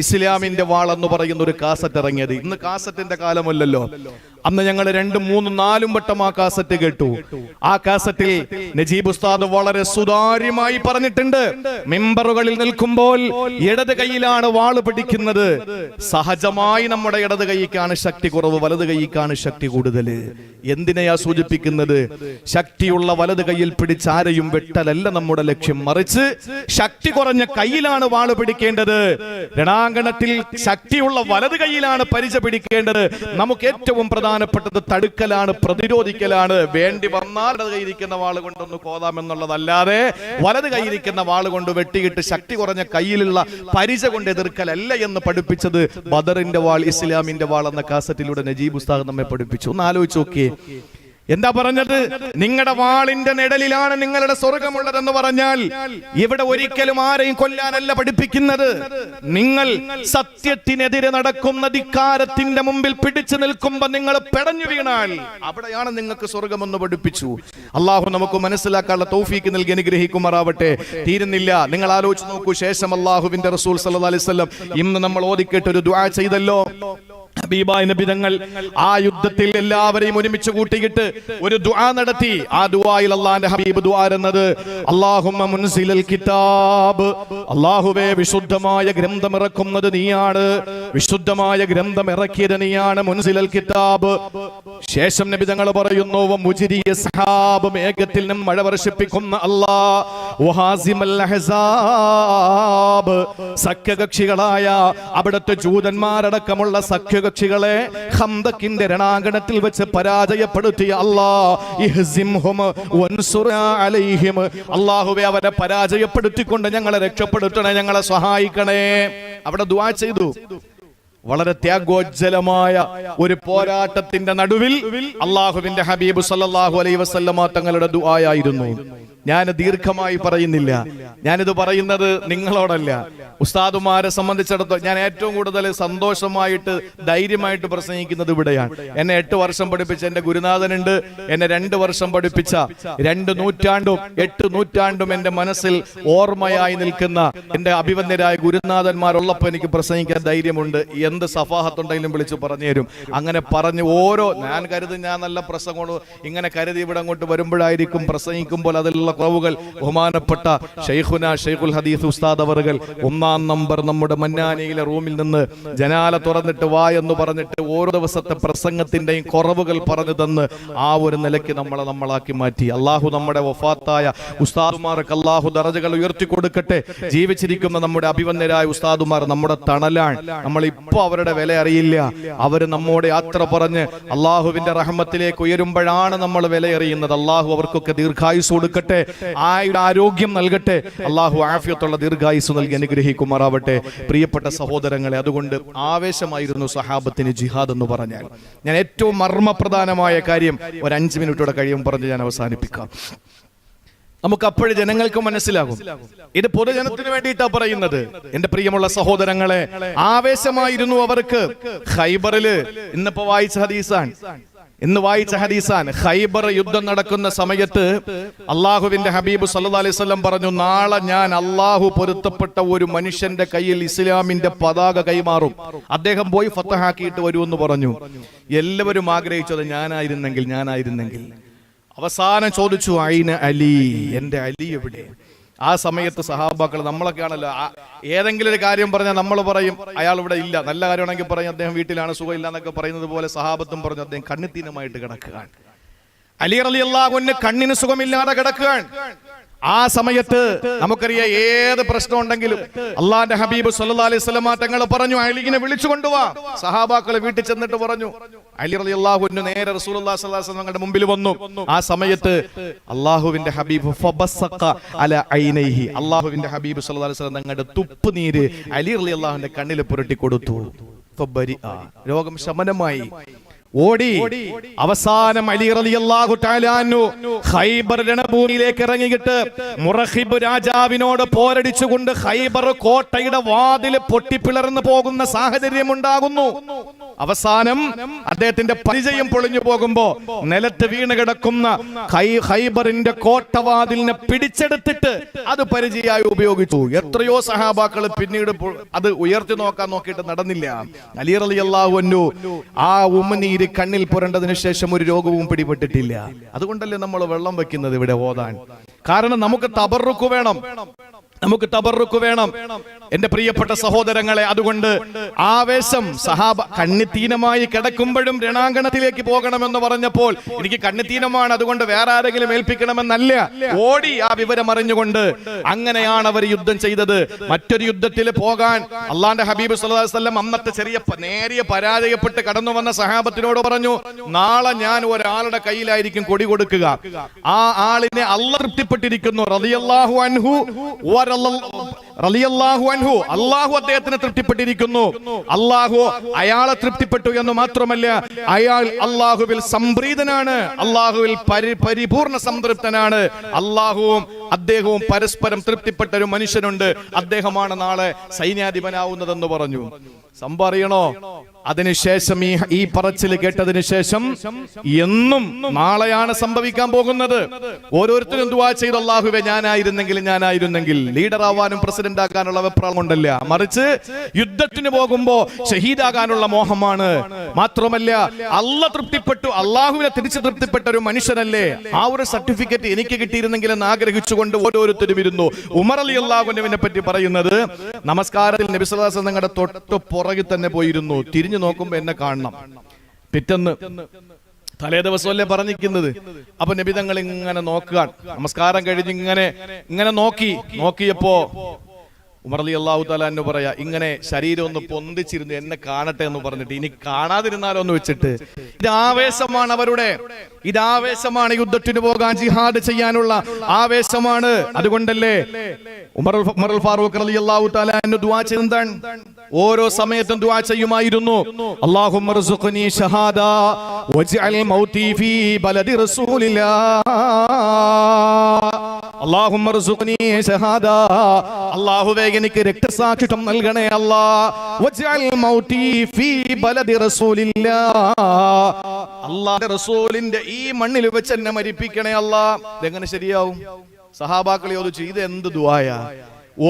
ഇസ്ലാമിന്റെ വാൾ എന്ന് പറയുന്ന ഒരു കാസറ്റ് ഇറങ്ങിയത്. ഇന്ന് കാസറ്റിന്റെ കാലമല്ലല്ലോ. അന്ന് ഞങ്ങൾ 2, 3, 4 വട്ടം ആ കാസറ്റ് കേട്ടു. ആ കാസറ്റിൽ നജീബ് ഉസ്താദ് വളരെ സുതാര്യമായി പറഞ്ഞിട്ടുണ്ട്, മെമ്പറുകളിൽ നിൽക്കുമ്പോൾ ഇടത് കൈയിലാണ് വാള് പിടിക്കുന്നത്. സഹജമായി നമ്മുടെ ഇടത് കൈക്കാണ് ശക്തി കുറവ്, വലത് കൈക്കാണ് ശക്തി കൂടുതൽ. എന്തിനെയാ സൂചിപ്പിക്കുന്നത്? ശക്തിയുള്ള വലത് കൈയിൽ പിടിച്ചാരെയും വെട്ടലല്ല നമ്മുടെ ലക്ഷ്യം, മറിച്ച് ശക്തി കുറഞ്ഞ കൈയിലാണ് വാള് പിടിക്കേണ്ടത്. രണാങ്കണത്തിൽ ശക്തിയുള്ള വലത് കൈയിലാണ് പരിച പിടിക്കേണ്ടത്. നമുക്ക് ഏറ്റവും പ്രധാനപ്പെട്ടത് തടുക്കലാണ്, പ്രതിരോധിക്കലാണ്. വേണ്ടി വന്നാൽ ഇടത് കൈയിരിക്കുന്ന വാള് കൊണ്ടൊന്ന് കോതാമെന്നുള്ളതല്ലാതെ വലത് കൈയിരിക്കുന്ന വാള് കൊണ്ട് വെട്ടിയിട്ട് ശക്തി കുറഞ്ഞ കയ്യിലുള്ള പരിച കൊണ്ട് എതിർക്കലല്ല എന്ന് പഠിപ്പിച്ചത് ബദറിന്റെ വാൾ, ഇസ്ലാമിന്റെ വാൾ എന്ന കാസറ്റിലൂടെ നജീബ് ഉസ്താദ് നമ്മെ പഠിപ്പിച്ചു. ഒന്ന് ആലോചിച്ച് നോക്കിയേ. എന്താ പറഞ്ഞത്? നിങ്ങളുടെ വാളിന്റെ നിഴലിലാണ് നിങ്ങളുടെ സ്വർഗമുള്ളതെന്ന് പറഞ്ഞാൽ ഇവിടെ ഒരിക്കലും ആരെയും കൊല്ലാനല്ല പഠിപ്പിക്കുന്നത്. നിങ്ങൾ സത്യത്തിനെതിരെ നടക്കുന്ന ധിക്കാരത്തിന്റെ മുമ്പിൽ പിടിച്ചു നിൽക്കുമ്പോൾ നിങ്ങൾ പെടഞ്ഞു വീണാൽ അവിടെയാണ് നിങ്ങൾക്ക് സ്വർഗമെന്ന് പഠിപ്പിച്ചു. അള്ളാഹു നമുക്ക് മനസ്സിലാക്കാനുള്ള തൗഫീക്ക് നൽകി അനുഗ്രഹിക്കുമാറാവട്ടെ. തീരുന്നില്ല. നിങ്ങൾ ആലോചിച്ച് നോക്കൂ. ശേഷം അള്ളാഹുവിന്റെ റസൂൽ സല്ലല്ലാഹു അലൈഹി വസല്ലം ഇന്ന് നമ്മൾ ഓതിക്കേട്ട് ഒരു ദുആ ചെയ്തല്ലോ. ഹബീബായ നബി തങ്ങൾ ആ യുദ്ധത്തിൽ എല്ലാവരെയും ഒരുമിച്ച് കൂട്ടിയിട്ട് ഒരു ദുആ നടത്തി. ആ ദുആയിൽ അല്ലാഹുവിന്റെ ഹബീബ് ദുആ എന്നത്, അല്ലാഹുമ്മ മുൻസിലൽ കിതാബ്, അല്ലാഹുവേ വിശുദ്ധമായ ഗ്രന്ഥം ഇറക്കുന്നത് നീയാണ്, വിശുദ്ധമായ ഗ്രന്ഥം ഇറക്കിയത് നീയാണ്, മുൻസിലൽ കിതാബ്. ശേഷം നബി തങ്ങൾ പറയുന്നു, മുജ്രിയ സഹാബ്, മേഘത്തിൽ നിന്നും മഴ വർഷിപ്പിക്കുന്ന അല്ലാഹ്, വഹാസിമൽ അഹ്സാബ്, സഖ്യകക്ഷികളായ അവിടുത്തെ ജൂതന്മാരടക്കമുള്ള സഖ്യകക്ഷികളെ ഖന്ദഖിന്റെ രണാങ്കണത്തിൽ വെച്ച് പരാജയപ്പെടുത്തിയ അല്ലാഹ്, ഇഹ്സിംഹും വൻസുർ അലൈഹിം, അല്ലാഹുവേ അവരെ പരാജയപ്പെടുത്തിക്കൊണ്ട് ഞങ്ങളെ രക്ഷപ്പെടുത്തണേ, ഞങ്ങളെ സഹായിക്കണേ. അവിടെ ദുആ ചെയ്തു. വളരെ ത്യാഗോജ്ജലമായ ഒരു പോരാട്ടത്തിന്റെ നടുവിൽ അല്ലാഹുവിന്റെ ഹബീബ് സല്ലല്ലാഹു അലൈഹി വസല്ലമ തങ്ങളുടെ ദുആയായിരുന്നു. ഞാൻ ദീർഘമായി പറയുന്നില്ല. ഞാനിത് പറയുന്നത് നിങ്ങളോടല്ല, ഉസ്താദുമാരെ സംബന്ധിച്ചിടത്തോളം ഞാൻ ഏറ്റവും കൂടുതൽ സന്തോഷമായിട്ട് ധൈര്യമായിട്ട് പ്രസംഗിക്കുന്നത് ഇവിടെയാണ്. എന്നെ 8 വർഷം പഠിപ്പിച്ച എന്റെ ഗുരുനാഥനുണ്ട്, എന്നെ 2 വർഷം പഠിപ്പിച്ച 2 നൂറ്റാണ്ടും 8 നൂറ്റാണ്ടും എന്റെ മനസ്സിൽ ഓർമ്മയായി നിൽക്കുന്ന എന്റെ അഭിവന്യരായ ഗുരുനാഥന്മാരുള്ളപ്പോൾ എനിക്ക് പ്രസംഗിക്കാൻ ധൈര്യമുണ്ട് എന്ത് സഫാഹത്തുണ്ടെങ്കിലും വിളിച്ച് പറഞ്ഞു തരും. അങ്ങനെ പറഞ്ഞ് ഞാൻ കരുതും ഞാൻ നല്ല പ്രസംഗമാണ്, ഇങ്ങനെ കരുതി ഇവിടെ അങ്ങോട്ട് വരുമ്പോഴായിരിക്കും പ്രസംഗിക്കുമ്പോൾ അതിലുള്ള കുറവുകൾ. ബഹുമാനപ്പെട്ട ഷെയ്ഖുൽ ഹദീസ് ഉസ്താദ് അവറുകൾ 1-ാം നമ്പർ നമ്മുടെ മന്നാനിയിലെ റൂമിൽ നിന്ന് ജനാല തുറന്നിട്ട് വാ എന്ന് പറഞ്ഞിട്ട് ഓരോ ദിവസത്തെ പ്രസംഗത്തിന്റെയും കുറവുകൾ പറഞ്ഞു തന്ന് ആ ഒരു നിലയ്ക്ക് നമ്മളാക്കി മാറ്റി. അള്ളാഹു നമ്മുടെ വഫാത്തായ ഉസ്താദുമാർക്ക് അള്ളാഹു ദറജകൾ ഉയർത്തി കൊടുക്കട്ടെ. ജീവിച്ചിരിക്കുന്ന നമ്മുടെ അഭിവന്യരായ ഉസ്താദുമാർ നമ്മുടെ തണലാണ്. നമ്മളിപ്പോ അവരുടെ വില അറിയില്ല. അവര് നമ്മോട് യാത്ര പറഞ്ഞ് അള്ളാഹുവിന്റെ റഹ്മത്തിലേക്ക് ഉയരുമ്പോഴാണ് നമ്മൾ വിലയറിയുന്നത്. അള്ളാഹു അവർക്കൊക്കെ ദീർഘായുസ് കൊടുക്കട്ടെ, ആരോഗ്യം നൽകട്ടെ. അള്ളാഹു ആഫിയത്തുള്ള ദീർഘായുസ് നൽകി അനുഗ്രഹിക്കുമാറാവട്ടെ. പ്രിയപ്പെട്ട സഹോദരങ്ങളെ, അതുകൊണ്ട് ആവേശമായിരുന്നു സഹാബത്തിന് ജിഹാദ് എന്ന് പറഞ്ഞാൽ. ഞാൻ ഏറ്റവും മർമ്മപ്രധാനമായ കാര്യം ഒരു 5 മിനിറ്റോടെ കഴിയും പറഞ്ഞ് ഞാൻ അവസാനിപ്പിക്കാം. നമുക്ക് അപ്പോഴും ജനങ്ങൾക്ക് മനസ്സിലാകും ഇത് പൊതുജനത്തിന് വേണ്ടിയിട്ടാണ് പറയുന്നത്. എന്റെ പ്രിയമുള്ള സഹോദരങ്ങളെ, ആവേശമായിരുന്നു അവർക്ക്. ഖൈബറില് ഇന്നിപ്പോ വായിച്ച ഹദീസാണ്. ഖൈബർ യുദ്ധം നടക്കുന്ന സമയത്ത് അള്ളാഹുവിന്റെ ഹബീബ് സല്ലല്ലാഹു അലൈഹി വസല്ലം പറഞ്ഞു, നാളെ ഞാൻ അള്ളാഹു പൊരുത്തപ്പെട്ട ഒരു മനുഷ്യന്റെ കയ്യിൽ ഇസ്ലാമിന്റെ പതാക കൈമാറും. അദ്ദേഹം പോയി ഫതഹാക്കിയിട്ട് വരുമെന്ന് പറഞ്ഞു. എല്ലാവരും ആഗ്രഹിച്ചത് ഞാനായിരുന്നെങ്കിൽ. അവസാനം ചോദിച്ചു, ഐന അലി, എന്റെ അലി എവിടെ? ആ സമയത്ത് സഹാബാക്കൾ, നമ്മളൊക്കെ ആണല്ലോ, ഏതെങ്കിലും ഒരു കാര്യം പറഞ്ഞാൽ നമ്മൾ പറയും അയാൾ ഇവിടെ ഇല്ല. നല്ല കാര്യമാണെങ്കിൽ പറയും അദ്ദേഹം വീട്ടിലാണ്, സുഖമില്ല എന്നൊക്കെ പറയുന്നത് പോലെ സഹാബത്തും പറഞ്ഞു അദ്ദേഹം കണ്ണിത്തീനമായിട്ട് കിടക്കുകയാണ്. അലി റളിയല്ലാഹു അൻഹു കണ്ണിന് സുഖമില്ലാതെ കിടക്കുകയാണ്. ആ സമയത്ത് നമുക്കറിയാം, ഏത് പ്രശ്നം ഉണ്ടെങ്കിലും അള്ളാന്റെ ഹബീബ് സല്ലല്ലാഹു അലൈഹി വസല്ലം തങ്ങൾ പറഞ്ഞു, അലിനെ വിളിച്ചു കൊണ്ടുവാ. സഹാബാക്കളെ വീട്ടിൽ ചെന്നിട്ട് പറഞ്ഞു, അലി റളിയല്ലാഹു അൻഹു നേരെ റസൂലുള്ളാഹി സ്വല്ലല്ലാഹു അലൈഹി വസല്ലം മുമ്പിൽ വന്നു. ആ സമയത്ത് അള്ളാഹുവിന്റെ ഹബീബ് ഫബസഖ അലാ ഐനൈഹി, അള്ളാഹുവിന്റെ ഹബീബ് സല്ലല്ലാഹു അലൈഹി വസല്ലം തങ്ങളുടെ തുപ്പുനീര് അലി റളിയല്ലാഹുവിന്റെ കണ്ണിൽ പുരട്ടി കൊടുത്തു. ഫബരിഅ, രോഗം ശമനമായി. ഓടി. അവസാനം അലി റളിയല്ലാഹു തആല അൻഹു ഖൈബർ രണഭൂമിയിലേക്ക് ഇറങ്ങിയിട്ട് മുറഹിബ് രാജാവിനോട് പോരടിച്ചുകൊണ്ട് ഖൈബർ കോട്ടയുടെ വാതിൽ പൊട്ടിപ്പിളർന്നു പോകുന്ന സാഹചര്യം ഉണ്ടാകുന്നു. അവസാനം അദ്ദേഹത്തിന്റെ പരിചയം പൊളിഞ്ഞു പോകുമ്പോ നിലത്ത് വീണ് കിടക്കുന്ന ഖൈബറിന്റെ കോട്ടവാതിലിനെ പിടിച്ചെടുത്തിട്ട് അത് പരിചയമായി ഉപയോഗിച്ചു. എത്രയോ സഹാബാക്കൾ പിന്നീട് അത് ഉയർത്തി നോക്കിയിട്ട് നടന്നില്ല. അലി റളിയല്ലാഹു അൻഹു ആ ഉമ്മനീര് കണ്ണിൽ പുരണ്ടതിനു ശേഷം ഒരു രോഗവും പിടിപെട്ടിട്ടില്ല. അതുകൊണ്ടല്ലേ നമ്മൾ വെള്ളം വെക്കുന്നത് ഇവിടെ ഓതാൻ. കാരണം നമുക്ക് തബറുക്ക് വേണം എന്റെ പ്രിയപ്പെട്ട സഹോദരങ്ങളെ. അതുകൊണ്ട് ആവേശം, സഹാബ കണ്ണിത്തീനമായി കിടക്കുമ്പോഴും രണാങ്കണത്തിലേക്ക് പോകണമെന്ന് പറഞ്ഞപ്പോൾ എനിക്ക് കണ്ണിത്തീനമാണ്, അതുകൊണ്ട് വേറെ ആരെങ്കിലും ഏൽപ്പിക്കണമെന്നല്ല, ഓടി ആ വിവരം അറിഞ്ഞുകൊണ്ട് അങ്ങനെയാണ് അവർ യുദ്ധം ചെയ്തത്. മറ്റൊരു യുദ്ധത്തിൽ പോകാൻ അള്ളാന്റെ ഹബീബ് സല്ലല്ലാഹു അലൈഹി വസല്ലം അന്നത്തെ നേരിയ പരാജയപ്പെട്ട് കടന്നു വന്ന സഹാബത്തിനോട് പറഞ്ഞു, നാളെ ഞാൻ ഒരാളുടെ കയ്യിലായിരിക്കും കൊടി കൊടുക്കുക. ആ ആളിനെ അല്ലാഹു തൃപ്തിപ്പെട്ടിരിക്കുന്നു. റളിയല്ലാഹു അൻഹു അള്ളാഹു അദ്ദേഹത്തിന് തൃപ്തിപ്പെട്ടിരിക്കുന്നു. അള്ളാഹു അയാളെ തൃപ്തിപ്പെട്ടു എന്ന് മാത്രമല്ല, അയാൾ അള്ളാഹുവിൽ സംപ്രീതനാണ്, അള്ളാഹുവിൽ പരിപൂർണ സംതൃപ്തനാണ്. അള്ളാഹുവും അദ്ദേഹവും പരസ്പരം തൃപ്തിപ്പെട്ട ഒരു മനുഷ്യനുണ്ട്, അദ്ദേഹമാണ് നാളെ സൈന്യാധിപനാവുന്നതെന്ന് പറഞ്ഞു. സംഭറിയണോ? അതിനുശേഷം ഈ പറച്ചിൽ കേട്ടതിന് ശേഷം എന്നും നാളെയാണ് സംഭവിക്കാൻ പോകുന്നത്. ഓരോരുത്തരും ദുആ ചെയ്തു, അല്ലാഹുവേ ഞാനായിരുന്നെങ്കിൽ. ലീഡർ ആവാനും പ്രസിഡന്റ് ആകാനുള്ള വെപ്രാളം കൊണ്ടല്ല, മറിച്ച് യുദ്ധത്തിന് പോകുമ്പോ ഷഹീദാകാനുള്ള മോഹമാണ്. മാത്രമല്ല അല്ലാഹ് തൃപ്തിപ്പെട്ടു, അല്ലാഹുവിനെ തിരിച്ചു തൃപ്തിപ്പെട്ട ഒരു മനുഷ്യനല്ലേ, ആ ഒരു സർട്ടിഫിക്കറ്റ് എനിക്ക് കിട്ടിയിരുന്നെങ്കിൽ എന്ന് ആഗ്രഹിച്ചുകൊണ്ട് ഓരോരുത്തരും ഇരുന്നു. ഉമർ റളിയല്ലാഹു അൻഹുവിനെ പറ്റി പറയുന്നത്, നമസ്കാരത്തിൽ നബി സല്ലല്ലാഹു അലൈഹി വസല്ലം തങ്ങളുടെ തൊട്ട് പുറകിൽ തന്നെ പോയിരുന്നു. തിരിഞ്ഞു നോക്കുമ്പോ എന്നെ കാണണം. പിറ്റന്ന് തലേ ദിവസമല്ലേ പറഞ്ഞിരിക്കുന്നത്. അപ്പൊ നബി തങ്ങൾ ഇങ്ങനെ നോക്കുക, നമസ്കാരം കഴിഞ്ഞ് ഇങ്ങനെ നോക്കിയപ്പോ ഉമർ റളിയല്ലാഹു തആല അൻഹു പറയാ, ഇങ്ങനെ ശരീരം ഒന്ന് പൊന്തിച്ചിരുന്നു എന്നെ കാണട്ടെ എന്ന് പറഞ്ഞിട്ട്, ഇനി കാണാതിരുന്നാലോ എന്ന് വെച്ചിട്ട്. ഇത് ആവേശമാണ് അവരുടെ, ഇത് ആവേശമാണ് യുദ്ധത്തിന് പോകാൻ, ജിഹാദ് ചെയ്യാനുള്ള ആവേശമാണ്. അതുകൊണ്ടല്ലേ ഉമർ ഫാറൂഖ് റളിയല്ലാഹു തആല അൻഹു ദുആ ചെയ്യുന്നതാണ്, ഓരോ സമയത്തും ദുആ ചെയ്യുമായിരുന്നു. അല്ലാഹുമ്മ ർസുഖ്നി ഷഹാദ വജ്അൽ മൗതി ഫീ ബലദി റസൂലില്ലാഹ്. അല്ലാഹുമ്മ ർസുഖ്നി ഷഹാദ, അല്ലാഹുവേ എനിക്ക് രക്തസാക്ഷിത്വം നൽകണേ അല്ലാ. വജ്അൽ മൗതി ഫീ ബലദി റസൂലില്ലാഹ്, അല്ലാഹുവിന്റെ റസൂലിന്റെ ഈ മണ്ണിൽ വെച്ച് എന്നെ മരിപ്പിക്കണേ അല്ലാ. ഇതെങ്ങനെ ശരിയാവും? സഹാബാക്കൾ ചോദിച്ചു, ഇത് എന്ത് ദുആയാ?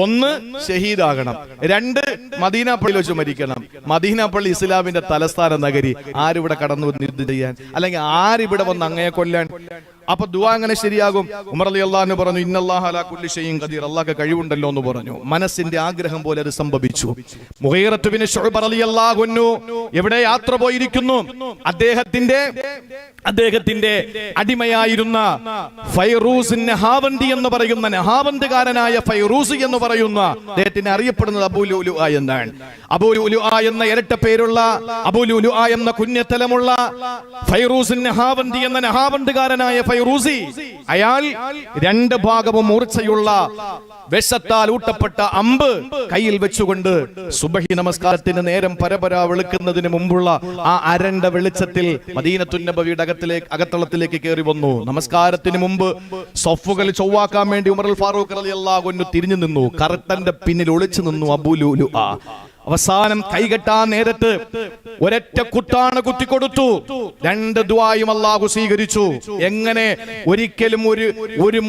ഒന്ന് ഷഹീദാകണം, രണ്ട് മദീന പള്ളിയിൽ വെച്ച് മരിക്കണം. മദീന പള്ളി ഇസ്ലാമിന്റെ തലസ്ഥാന നഗരി. ആരിവിടെ കടന്നു വന്ന് യുദ്ധം ചെയ്യാൻ, അല്ലെങ്കിൽ ആരിവിടെ വന്ന് അങ്ങയെ കൊല്ലാൻ? അപ്പൊ ദുആ അങ്ങനെ ശരിയാകും. ഉമർ റളിയല്ലാഹു അൻഹു പറഞ്ഞു, ഇന്നല്ലാഹ അലാ കുല്ലി ഷൈഇൻ ഖദീർ, അല്ലാഹുക്ക് കഴിവുണ്ടല്ലോ എന്ന് പറഞ്ഞു. മനസ്സിന്റെ ആഗ്രഹം പോലെ അത് സംഭവിച്ചു. മുഗീറത്ത് ബിൻ ശുഅബ റളിയല്ലാഹു അൻഹു എവിടെ യാത്ര പോയിരിക്കുന്നു? അദ്ദേഹത്തിന്റെ അടിമയായിരുന്ന ഫൈറൂസ് നഹാവന്തി എന്ന് പറയുന്ന നഹാവന്തുകാരനായ ഫൈറൂസ് എന്ന് പറയുന്ന അദ്ദേഹത്തിന് അറിയപ്പെടുന്നത് അബൂ ലുഅ്ലുഅ എന്നാണ്. അബൂ ലുഅ്ലുഅ എന്ന ഇരട്ട പേരുള്ള, അബൂ ലുഅ്ലുഅ എന്ന കുഞ്ഞത്തലമുള്ള ഫൈറൂസ് നഹാവന്തി എന്ന നഹാവന്തുകാരനായ ഫൈറൂസി, അയാൾ രണ്ട് ഭാഗവും മൂർച്ചയുള്ള വിഷത്താൽ ഊട്ടപ്പെട്ട അമ്പ് കയ്യിൽ വെച്ചുകൊണ്ട് സുബഹി നമസ്കാരത്തിന് നേരം പരപര വെളുക്കുന്നതിന് മുമ്പുള്ള ആ അരണ്ട വെളിച്ചത്തിൽ മദീനത്തുൻ നബവിയുടെ അകത്തളത്തിലേക്ക് കയറി വന്നു. നമസ്കാരത്തിന് മുമ്പ് സഫുകൾ ചൊവ്വാക്കാൻ വേണ്ടി ഉമർ ഫാറൂഖ് റളിയല്ലാഹു അൻഹു തിരിഞ്ഞു നിന്നു. കർട്ടന്റെ പിന്നിൽ ഒളിച്ചു നിന്നു അബൂ ലുഅ്ലുഅ. അവസാനം കൈകെട്ടാൻ നേരത്ത് ഒരൊറ്റ കുത്താണ് കുത്തിക്കൊടുത്തു. രണ്ട് ദുആയും അല്ലാഹു സ്വീകരിച്ചു. എങ്ങനെ? ഒരിക്കലും ഒരു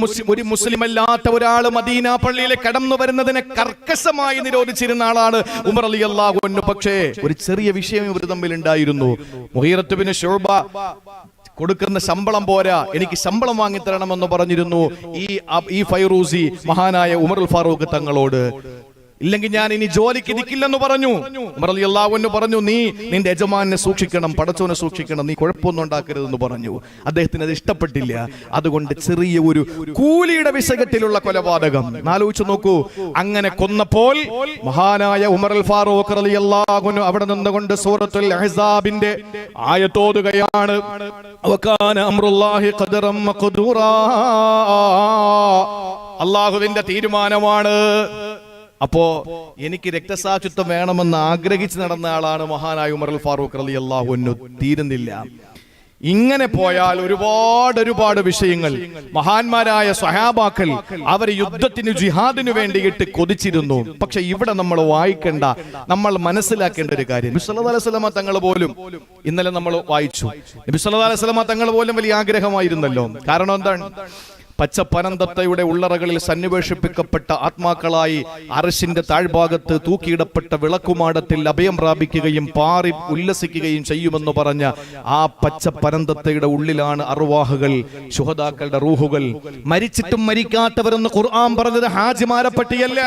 മുസ്ലിം അല്ലാത്ത ഒരാൾ മദീന പള്ളിയിലേക്ക് കടന്നു വരുന്നതിനെ കർക്കശമായി നിരോധിച്ചിരുന്ന ആളാണ് ഉമർ റളിയല്ലാഹു അൻഹു. പക്ഷേ ഒരു ചെറിയ വിഷയം ഇവർ തമ്മിൽ ഉണ്ടായിരുന്നു. മുഗീറത്ത് ബിൻ ശുഅബ കൊടുക്കുന്ന ശമ്പളം പോരാ, എനിക്ക് ശമ്പളം വാങ്ങിത്തരണമെന്ന് പറഞ്ഞിരുന്നു ഈ ഫൈറൂസി മഹാനായ ഉമർ ഫാറൂഖ് തങ്ങളോട്. ഇല്ലെങ്കിൽ ഞാൻ ഇനി ജോലിക്ക് നിൽക്കില്ലെന്ന് പറഞ്ഞു. ഉമർ റളിയല്ലാഹു അൻഹു പറഞ്ഞു, നീ നിന്റെ യജമാനെ സൂക്ഷിക്കണം, പടച്ചോനെ സൂക്ഷിക്കണം, നീ കുഴപ്പമൊന്നും ഉണ്ടാക്കരുതെന്ന് പറഞ്ഞു. അദ്ദേഹത്തിന് അത് ഇഷ്ടപ്പെട്ടില്ല. അതുകൊണ്ട് ചെറിയ ഒരു കൂലിയുടെ വിഷയത്തിലുള്ള കൊലപാതകം ആലോചിച്ചു നോക്കൂ. അങ്ങനെ കൊന്നപ്പോൾ മഹാനായ ഉമർ ഫാറൂഖ് റളിയല്ലാഹു അൻഹു അവിടെ നിന്നുകൊണ്ട് സൂറത്തുൽ അഹ്സാബിന്റെ ആയത്തോതുകയാണ്, വകാന അംറുല്ലാഹി ഖദറൻ മഖ്ദൂറാ, അല്ലാഹുവിന്റെ തീരുമാനമാണ്. അപ്പോ എനിക്ക് രക്തസാക്ഷിത്വം വേണമെന്ന് ആഗ്രഹിച്ച് നടന്ന ആളാണ് മഹാനായ ഉമർ ഫാറൂഖ് റളിയല്ലാഹു അൻഹു. തീരുന്നില്ല. ഇങ്ങനെ പോയാൽ ഒരുപാട് വിഷയങ്ങൾ മഹാന്മാരായ സ്വഹാബാക്കൾ അവർ യുദ്ധത്തിന് ജിഹാദിനു വേണ്ടിയിട്ട് കൊതിച്ചിരുന്നു. പക്ഷെ ഇവിടെ നമ്മൾ വായിക്കേണ്ട, നമ്മൾ മനസ്സിലാക്കേണ്ട ഒരു കാര്യം, നബി സല്ലല്ലാഹു അലൈഹി വസല്ലമ തങ്ങൾ പോലും, ഇന്നലെ നമ്മൾ വായിച്ചു, നബി സല്ലല്ലാഹു അലൈഹി വസല്ലമ തങ്ങൾ പോലും വലിയ ആഗ്രഹമായിരുന്നല്ലോ. കാരണം എന്താണ്? പച്ചപ്പനന്തത്തയുടെ ഉള്ളറകളിൽ സന്നിവേശിപ്പിക്കപ്പെട്ട ആത്മാക്കളായി അർശിന്റെ താഴ്ഭാഗത്ത് തൂക്കിയിടപ്പെട്ട വിളക്കുമാടത്തിൽ അഭയം പ്രാപിക്കുകയും പാറി ഉല്ലസിക്കുകയും ചെയ്യുമെന്ന് പറഞ്ഞ ആ പച്ചപ്പനന്തത്തയുടെ ഉള്ളിലാണ് അർവാഹുകൾ, ശുഹദാക്കളുടെ റൂഹുകൾ. മരിച്ചിട്ടും മരിക്കാത്തവരെന്ന് ഖുർആൻ പറഞ്ഞത് ഹാജിമാരെ പറ്റിയല്ല.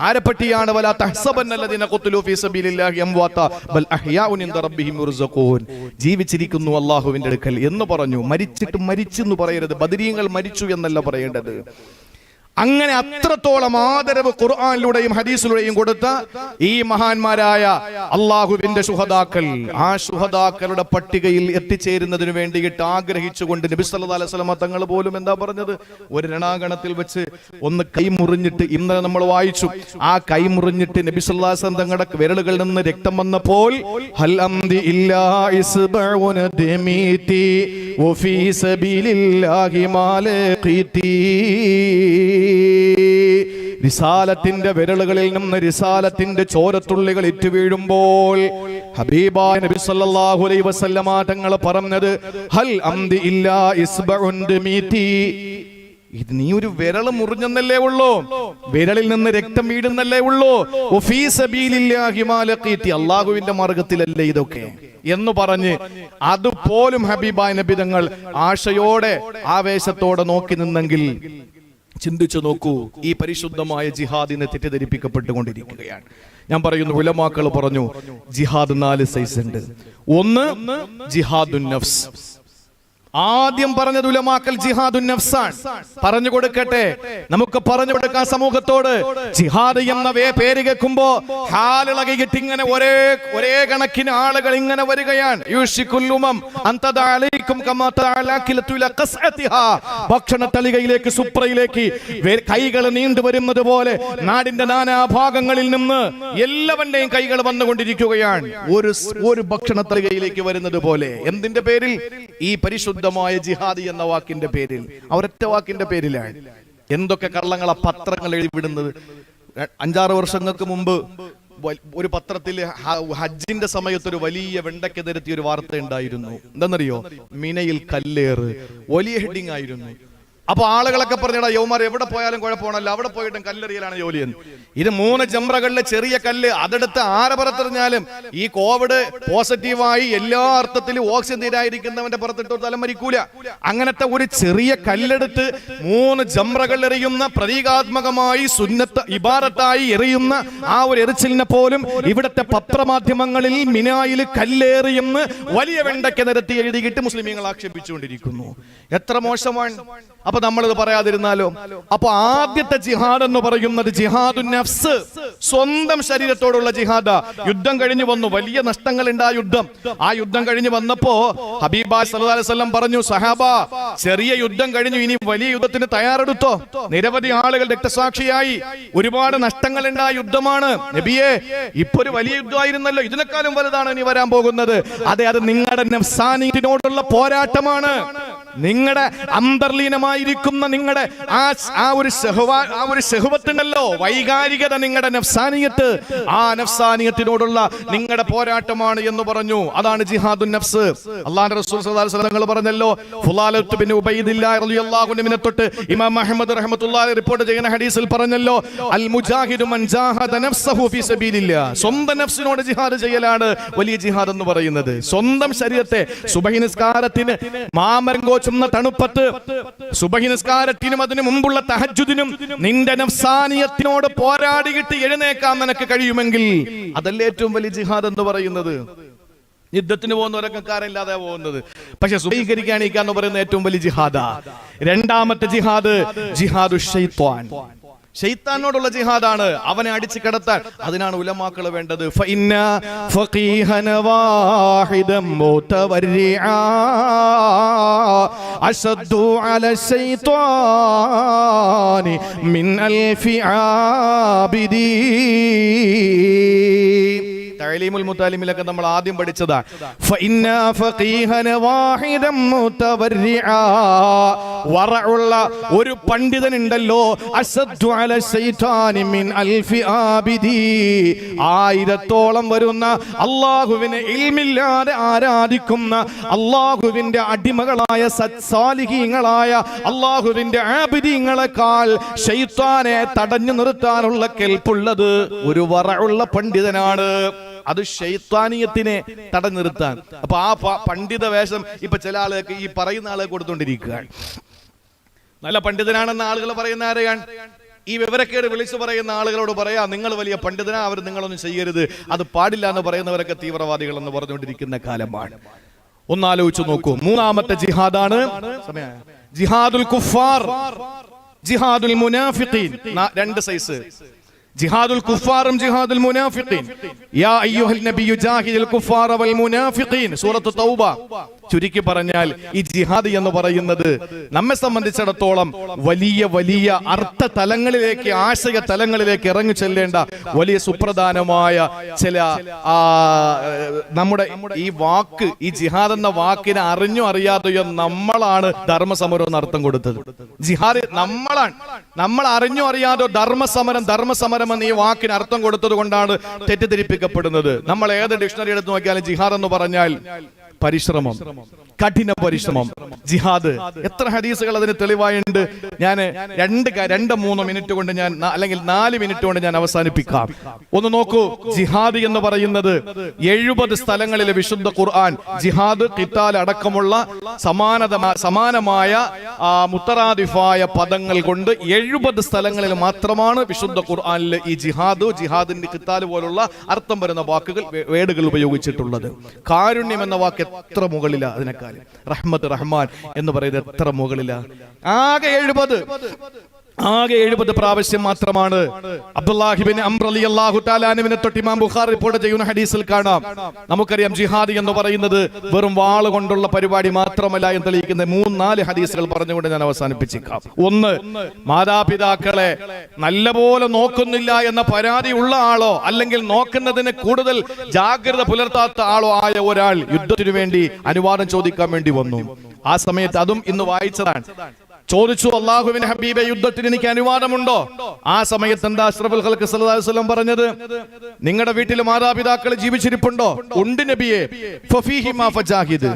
ആരെ പറ്റിയാണ്? വലാ തഹ്സബന്നല്ലദീന ഖുതിലൂ ഫീ സബീലില്ലാഹി അംവാതാ ബൽ അഹ്യാഉൻ ഇൻദ റബ്ബിഹിം യുർസഖൂൻ, ജീവിച്ചിരിക്കുന്നു അല്ലാഹുവിന്റെ അടുക്കൽ എന്ന് പറഞ്ഞു. മരിച്ചിട്ടും മരിച്ചെന്ന് പറയരുത്. ബദരീങ്ങൾ മരിച്ചു എന്നല്ല പറയേണ്ടത്. അങ്ങനെ അത്രത്തോളം ആദരവ് ഖുർആനിലൂടെയും ഹദീസിലൂടെയും കൊടുത്ത ഈ മഹാന്മാരായ അള്ളാഹുവിന്റെ ശുഹദാക്കൾ, ആ ശുഹദാക്കളുടെ പട്ടികയിൽ എത്തിച്ചേരുന്നതിന് വേണ്ടിയിട്ട് ആഗ്രഹിച്ചുകൊണ്ട് നബി സല്ലല്ലാഹു അലൈഹി വസല്ലം തങ്ങൾ പോലും എന്താ പറഞ്ഞത്? ഒരു രണാങ്കണത്തിൽ വെച്ച് ഒന്ന് കൈമുറിഞ്ഞിട്ട്, ഇന്നലെ നമ്മൾ വായിച്ചു, ആ കൈമുറിഞ്ഞിട്ട് നബി സല്ലല്ലാഹു അലൈഹി വസല്ലം തങ്ങളുടെ വിരലുകളിൽ നിന്ന് രക്തം വന്നപ്പോൾ ഹൽ അംദി ഇല്ലാ ഇസ്ബഉന ദമീതി വഫീ സബീലില്ലാഹി മാലഖീതി, റിസാലത്തിന്റെ വിരലുകളിൽ നിന്ന് റിസാലത്തിന്റെ ചോരത്തുള്ളികൾ ഇറ്റുവീഴുമ്പോൾ ഹബീബായ നബി സല്ലല്ലാഹു അലൈഹി വസല്ലമ തങ്ങൾ പറഞ്ഞത് ഹൽ അംദി ഇല്ലാ ഇസ്ബഉൻ ദമീതി, ഇത് നീ ഒരു വിരൽ മുറിഞ്ഞെന്നല്ലേ ഉള്ളൂ, വിരലിൽ നിന്ന് രക്തം വീഴുന്നല്ലേ ഉള്ളൂ, വഫീ സബീലില്ലാഹി മാലഖീതി, അല്ലാഹുവിന്റെ മാർഗ്ഗത്തിലല്ലേ ഇതൊക്കെ എന്ന് പറഞ്ഞ് അതുപോലും ഹബീബായ നബി തങ്ങൾ ആശയോടെ ആവേശത്തോടെ നോക്കി നിന്നെങ്കിൽ ചിന്തിച്ചു നോക്കൂ, ഈ പരിശുദ്ധമായ ജിഹാദിനെ തെറ്റിദ്ധരിപ്പിക്കപ്പെട്ടുകൊണ്ടിരിക്കുകയാണ്. ഞാൻ പറയുന്നു, ഉലമാക്കൾ പറഞ്ഞു ജിഹാദ് 4 സൈസ് ഉണ്ട്. ഒന്ന് ജിഹാദുൻ നഫ്സ്. ആദ്യം പറഞ്ഞത് ഉലമാക്കൽ ജിഹാദുൻ നഫ്സാണ്. പറഞ്ഞു കൊടുക്കട്ടെ, നമുക്ക് പറഞ്ഞു കൊടുക്കാൻ സമൂഹത്തോട്. ജിഹാദ് എന്ന പേര് കേൾക്കുമ്പോ ഹാലിളകിയിട്ട് ഇങ്ങനെ ഒരേ കണക്കിന് ആളുകൾ ഇങ്ങനെ വരികയാണ്. ഭക്ഷണ തളികയിലേക്ക്, സുപ്രയിലേക്ക് കൈകൾ നീണ്ടുവരുന്നത് പോലെ നാടിന്റെ നാനാഭാഗങ്ങളിൽ നിന്ന് എല്ലാവരുടെയും കൈകൾ വന്നുകൊണ്ടിരിക്കുകയാണ്, ഒരു ഭക്ഷണ തളികയിലേക്ക് വരുന്നത് പോലെ. എന്തിന്റെ പേരിൽ? ഈ പരിശുദ്ധ ജിഹാദി എന്ന വാക്കിന്റെ പേരിൽ, അവരൊറ്റ വാക്കിന്റെ പേരിലാണ് എന്തൊക്കെ കള്ളങ്ങളാ പത്രങ്ങൾ എഴുതിവിടുന്നത്. 5-6 വർഷങ്ങൾക്ക് മുമ്പ് ഒരു പത്രത്തിൽ ഹജ്ജിന്റെ സമയത്ത് ഒരു വലിയ വെണ്ടയ്ക്ക് നിരത്തിയ ഒരു വാർത്ത ഉണ്ടായിരുന്നു. എന്താണെന്നറിയോ? മിനയിൽ കല്ലേറ്. വലിയ ഹെഡിങ് ആയിരുന്നു. അപ്പൊ ആളുകളൊക്കെ പറഞ്ഞടാ യൗമാർ എവിടെ പോയാലും കുഴപ്പമാണല്ലോ, അവിടെ പോയിട്ടും കല്ലെറിയലാണ് ജോലിയെന്ന്. ഇത് 3 ജംറകളിലെ ചെറിയ കല്ല് അതെടുത്ത് ആരപുറത്തെറിഞ്ഞാലും ഈ കോവിഡ് പോസിറ്റീവായി എല്ലാ അർത്ഥത്തിലും ഓക്സിജൻ തീരായിരിക്കുന്നവന്റെ പുറത്തിട്ട് തലം മരിക്കൂല. അങ്ങനത്തെ ഒരു ചെറിയ കല്ലെടുത്ത് 3 ജംറകൾ എറിയുന്ന പ്രതീകാത്മകമായി സുന്നത്ത് ഇബാദത്തായി എറിയുന്ന ആ ഒരു എറിച്ചിലിനെ പോലും ഇവിടുത്തെ പത്രമാധ്യമങ്ങളിൽ മിനായിൽ കല്ലേറിയെന്ന് വലിയ വെണ്ടയ്ക്ക് നിരത്തി എഴുതിയിട്ട് മുസ്ലിമീങ്ങൾ ആക്ഷേപിച്ചുകൊണ്ടിരിക്കുന്നു. എത്ര മോശമാണ്. അപ്പൊ നമ്മളിത് പറയാതിരുന്നാലോ? അപ്പൊ ആദ്യത്തെ ജിഹാദ് എന്ന് പറയുന്നത് ജിഹാദുൻ നഫ്സ്, സ്വന്തം ശരീരത്തോടുള്ള ജിഹാദ്. യുദ്ധം കഴിഞ്ഞു വന്നു, വലിയ നഷ്ടങ്ങൾ ഉണ്ട് ആ യുദ്ധം കഴിഞ്ഞു വന്നപ്പോ ഹബീബായ് സല്ലല്ലാഹു അലൈഹി വസല്ലം പറഞ്ഞു, സഹാബ ചെറിയ യുദ്ധം കഴിഞ്ഞു, ഇനി വലിയ യുദ്ധത്തിന് തയ്യാറെടുത്തോ. നിരവധി ആളുകൾ രക്തസാക്ഷിയായി, ഒരുപാട് നഷ്ടങ്ങൾ ഉണ്ട് ആ യുദ്ധമാണ്. നബിയെ ഇപ്പൊ ഒരു വലിയ യുദ്ധമായിരുന്നല്ലോ, ഇതിനേക്കാളും വലുതാണ് ഇനി വരാൻ പോകുന്നത്. അതെ, അത് നിങ്ങളുടെ നഫ്സാനിയത്തിനോടുള്ള പോരാട്ടമാണ്. നിങ്ങളുടെ അന്തർലീനമായിരിക്കുന്ന നിങ്ങളുടെ ആ ഒരു ശഹവത്തുണ്ടല്ലോ, വൈകാരികത, നിങ്ങളുടെ നഫ്സാനിയത്ത്, ആ നഫ്സാനിയത്തിനോടുള്ള നിങ്ങളുടെ പോരാട്ടമാണ് എന്ന് പറഞ്ഞു. അതാണ് ജിഹാദുൻ നഫ്സ്. അല്ലാഹുവിന്റെ റസൂൽ സല്ലല്ലാഹു അലൈഹി വസല്ലം പറഞ്ഞല്ലോ, ഫുലാലത്ത് ബിൻ ഉബൈദില്ലാഹ് റളിയല്ലാഹു അൻഹുവിനെ തൊട്ട് ഇമാം അഹ്മദ് റഹ്മത്തുള്ളാഹി റിപ്പോർട്ട് ചെയ്യുന്ന ഹദീസിൽ പറഞ്ഞല്ലോ, അൽ മുജാഹിദു മൻ ജാഹദ നഫ്സഹു ഫീ സബീലില്ലാഹ്. സ്വന്തം നഫ്സിനോട് ജിഹാദ് ചെയ്യലാണ് വലിയ ജിഹാദ് എന്ന് പറയുന്നത്. സ്വന്തം ശരീരത്തെ സുബഹി നിസ്കാരത്തിന് മാമരങ്കോ ചുമന്ന തണുപ്പത്ത്, സുബഹി നിസ്കാരത്തിനും അതിനു മുമ്പുള്ള തഹജ്ജുദിനും നിന്റെ നഫ്സാനിയത്തിനോട് പോരാടിയിട്ട് എഴുന്നേക്കാൻ നിനക്ക് കഴിയുമെങ്കിൽ അതല്ലേ ഏറ്റവും വലിയ ജിഹാദ് എന്ന് പറയുന്നത്. യുദ്ധത്തിന് പോകുന്നവരൊക്കെ കാരമില്ലാതെ പോകുന്നത്, പക്ഷെ സുബഹീകരിക്കാണിക്കാന്ന് പറയുന്നത് ഏറ്റവും വലിയ ജിഹാദാ. രണ്ടാമത്തെ ജിഹാദ് ജിഹാദു ശൈത്വാൻ, ശൈത്താനോടുള്ള ജിഹാദാണ്, അവനെ അടിച്ചു കിടത്താൻ. അതിനാണ് ഉലമാക്കൾ വേണ്ടത്. ഫഇന്ന ഫഖീഹന വാഹിദൻ മുതവരിആ അശദ്ദു അല ശൈത്വാനി മിൻ അൽഫി ആബിദീ. തഅലീമുൽ മുതഅല്ലിമിലൊക്കെ നമ്മൾ ആദ്യം പഠിച്ചതാ. ഫഇന്ന ഫഖീഹന വാഹിദൻ മുതവരിആ, വറഉള്ള ഒരു പണ്ഡിതൻ ഉണ്ടല്ലോ, അശദ്ദു അല ശൈത്വാനി മിൻ അൽഫി ആബിദി, 1000ഓളം വരുന്ന അല്ലാഹുവിനെ ഇൽമില്ലാതെ ആരാധിക്കുന്ന അല്ലാഹുവിന്റെ അടിമകളായ സത്സാലിഹീങ്ങളായ അല്ലാഹുവിന്റെ ആബിദീങ്ങളെക്കാൾ ശൈത്താനെ തടഞ്ഞു നിർത്താനുള്ള കെൽപ്പുള്ളത് ഒരു വറഉള്ള പണ്ഡിതനാണ്. അത് ശൈത്താനിയത്തിനെ തടഞ്ഞു നിർത്താൻ. അപ്പൊ ആ പണ്ഡിത വേഷം ഇപ്പൊ ചില ആളുകൾക്ക് ഈ പറയുന്ന ആളുകൾ കൊടുത്തോണ്ടിരിക്കുകയാണ്. നല്ല പണ്ഡിതനാണെന്ന ആളുകൾ പറയുന്ന ആരെയാണ്? ഈ വിവരക്കേട് വിളിച്ചു പറയുന്ന ആളുകളോട് പറയാ, നിങ്ങൾ വലിയ പണ്ഡിതനാ, അവർ നിങ്ങളൊന്നും ചെയ്യരുത്, അത് പാടില്ല എന്ന് പറയുന്നവരൊക്കെ തീവ്രവാദികൾ എന്ന് പറഞ്ഞുകൊണ്ടിരിക്കുന്ന കാലമാണ്. ഒന്നാലോചിച്ചു നോക്കൂ. മൂന്നാമത്തെ ജിഹാദാണ് ജിഹാദുൽ കുഫാർ, ജിഹാദുൽ മുനാഫിഖീൻ. 2 സൈസ്, ജിഹാദുൽ കുഫാറും ജിഹാദുൽ മുനാഫിഖീൻ. യാ അയ്യുഹൽ നബിയു ജാഹിദിൽ കുഫാറ വൽ മുനാഫിഖീൻ, സൂറത്ത് തൗബ. ചുരുക്കി പറഞ്ഞാൽ ഈ ജിഹാദ് എന്ന് പറയുന്നത് നമ്മെ സംബന്ധിച്ചിടത്തോളം വലിയ വലിയ അർത്ഥ തലങ്ങളിലേക്ക്, ആശയ തലങ്ങളിലേക്ക് ഇറങ്ങി ചെല്ലേണ്ട വലിയ സുപ്രധാനമായ ചില നമ്മുടെ ഈ വാക്ക്, ഈ ജിഹാദ് എന്ന വാക്കിനെ അറിഞ്ഞോ അറിയാതെയോ നമ്മളാണ് ധർമ്മസമരം എന്ന് അർത്ഥം കൊടുത്തത്. ജിഹാദ് നമ്മൾ അറിഞ്ഞോ അറിയാതോ ധർമ്മസമരം എന്ന് ഈ വാക്കിന് അർത്ഥം കൊടുത്തത് കൊണ്ടാണ് തെറ്റിദ്ധരിപ്പിക്കപ്പെടുന്നത്. നമ്മൾ ഏത് ഡിക്ഷണറി എടുത്ത് നോക്കിയാലും ജിഹാദ് എന്ന് പറഞ്ഞാൽ പരിശ്രമം, കഠിന പരിശ്രമം. ജിഹാദ് എത്ര ഹദീസുകൾ അതിന് തെളിവായുണ്ട്. ഞാൻ 2-3 മിനിറ്റ് കൊണ്ട് ഞാൻ, അല്ലെങ്കിൽ 4 മിനിറ്റ് കൊണ്ട് ഞാൻ അവസാനിപ്പിക്കാം. ഒന്ന് നോക്കൂ. ജിഹാദ് എന്ന് പറയുന്നത് 70 സ്ഥലങ്ങളിലെ വിശുദ്ധ ഖുർആൻ ജിഹാദ്, ഖിതാൽ അടക്കമുള്ള സമാനമായ മുത്തറാദിഫായ പദങ്ങൾ കൊണ്ട് 70 സ്ഥലങ്ങളിൽ മാത്രമാണ് വിശുദ്ധ ഖുർആനിൽ ഈ ജിഹാദിന്റെ ഖിതാൽ പോലുള്ള അർത്ഥം വരുന്ന വാക്കുകൾ, വേടുകൾ ഉപയോഗിച്ചിട്ടുള്ളത്. കാരുണ്യം എന്ന വാക്ക് എത്ര മുകളില അതിനേക്കാൾ. റഹ്മത്ത്, റഹ്മാൻ എന്ന് പറയുന്നത് എത്ര മുകളില. ആകെ 70 പ്രാവശ്യം മാത്രമാണ്. അബ്ദുല്ലാഹി ബിൻ അംർ റളിയല്ലാഹു തആല അൻഹുവിനെ തൊട്ട് ഇമാം ബുഖാരി റിപ്പോർട്ട് ചെയ്യുന്ന ഹദീസിൽ കാണാം. നമുക്കറിയാം ജിഹാദ് എന്ന് പറയുന്നത് വെറും വാൾ കൊണ്ടുള്ള പരിപാടി മാത്രമല്ല എന്ന് തെളിയിക്കുന്ന 3-4 ഹദീസുകൾ പറഞ്ഞുകൊണ്ട് ഞാൻ അവസാനിപ്പിച്ചേക്കാം. ഒന്ന്, മാതാപിതാക്കളെ നല്ലപോലെ നോക്കുന്നില്ല എന്ന പരാതി ഉള്ള ആളോ അല്ലെങ്കിൽ നോക്കുന്നതിന് കൂടുതൽ ജാഗ്രത പുലർത്താത്ത ആളോ ആയ ഒരാൾ യുദ്ധത്തിനു വേണ്ടി അനുവാദം ചോദിക്കാൻ വേണ്ടി വന്നു. ആ സമയത്ത്, അതും ഇന്ന് വായിച്ചതാണ്, ചോദിച്ചു, അല്ലാഹുവിന്റെ ഹബീബേ, യുദ്ധത്തിന് എനിക്ക് അനുവാദമുണ്ടോ? ആ സമയത്ത് എന്താ അഷ്റഫുൽ ഖൽഖ് സല്ലല്ലാഹു അലൈഹി വസല്ലം പറഞ്ഞത്? നിങ്ങളുടെ വീട്ടിൽ മാതാപിതാക്കൾ ജീവിച്ചിരിപ്പുണ്ടോ? ഉണ്ട് നബിയെ. ഫഫീഹിമാ ഫജാഹിദ്,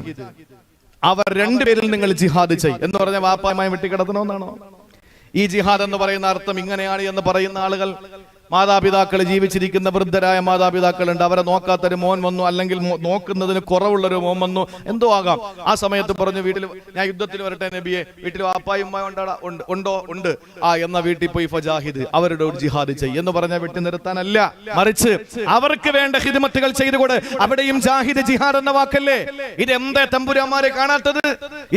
അവർ രണ്ടുപേരിൽ നിങ്ങൾ ജിഹാദ് ചെയ്യും എന്ന് പറഞ്ഞ വാപ്പായമായി വെട്ടിക്കിടത്തണമെന്നാണോ? ഈ ജിഹാദ് എന്ന് പറയുന്ന അർത്ഥം ഇങ്ങനെയാണ് എന്ന് പറയുന്ന ആളുകൾ, മാതാപിതാക്കൾ, ജീവിച്ചിരിക്കുന്ന വൃദ്ധരായ മാതാപിതാക്കളുണ്ട്, അവരെ നോക്കാത്തൊരു മോൻ വന്നു, അല്ലെങ്കിൽ നോക്കുന്നതിന് കുറവുള്ളൊരു മോൻ വന്നു, എന്തോ ആകാം. ആ സമയത്ത് പറഞ്ഞു, വീട്ടിൽ ഞാൻ യുദ്ധത്തിൽ വരട്ടെ നബിയെ, വീട്ടിൽ വാപ്പായും ഉണ്ടോ? ഉണ്ട്. എന്ന വീട്ടിൽ പോയി ഫജാഹിദ്, അവരുടെ ഒരു ജിഹാദ് ചെയ്യും എന്ന് പറഞ്ഞാൽ വെട്ടി നിർത്താനല്ല, മറിച്ച് അവർക്ക് വേണ്ട ഹിദ്മത്തുകൾ ചെയ്തുകൊണ്ട് അവിടെയും ജാഹിദ് ജിഹാദ് എന്ന വാക്കല്ലേ. ഇതെന്തേ തമ്പുരാന്മാരെ കാണാത്തത്?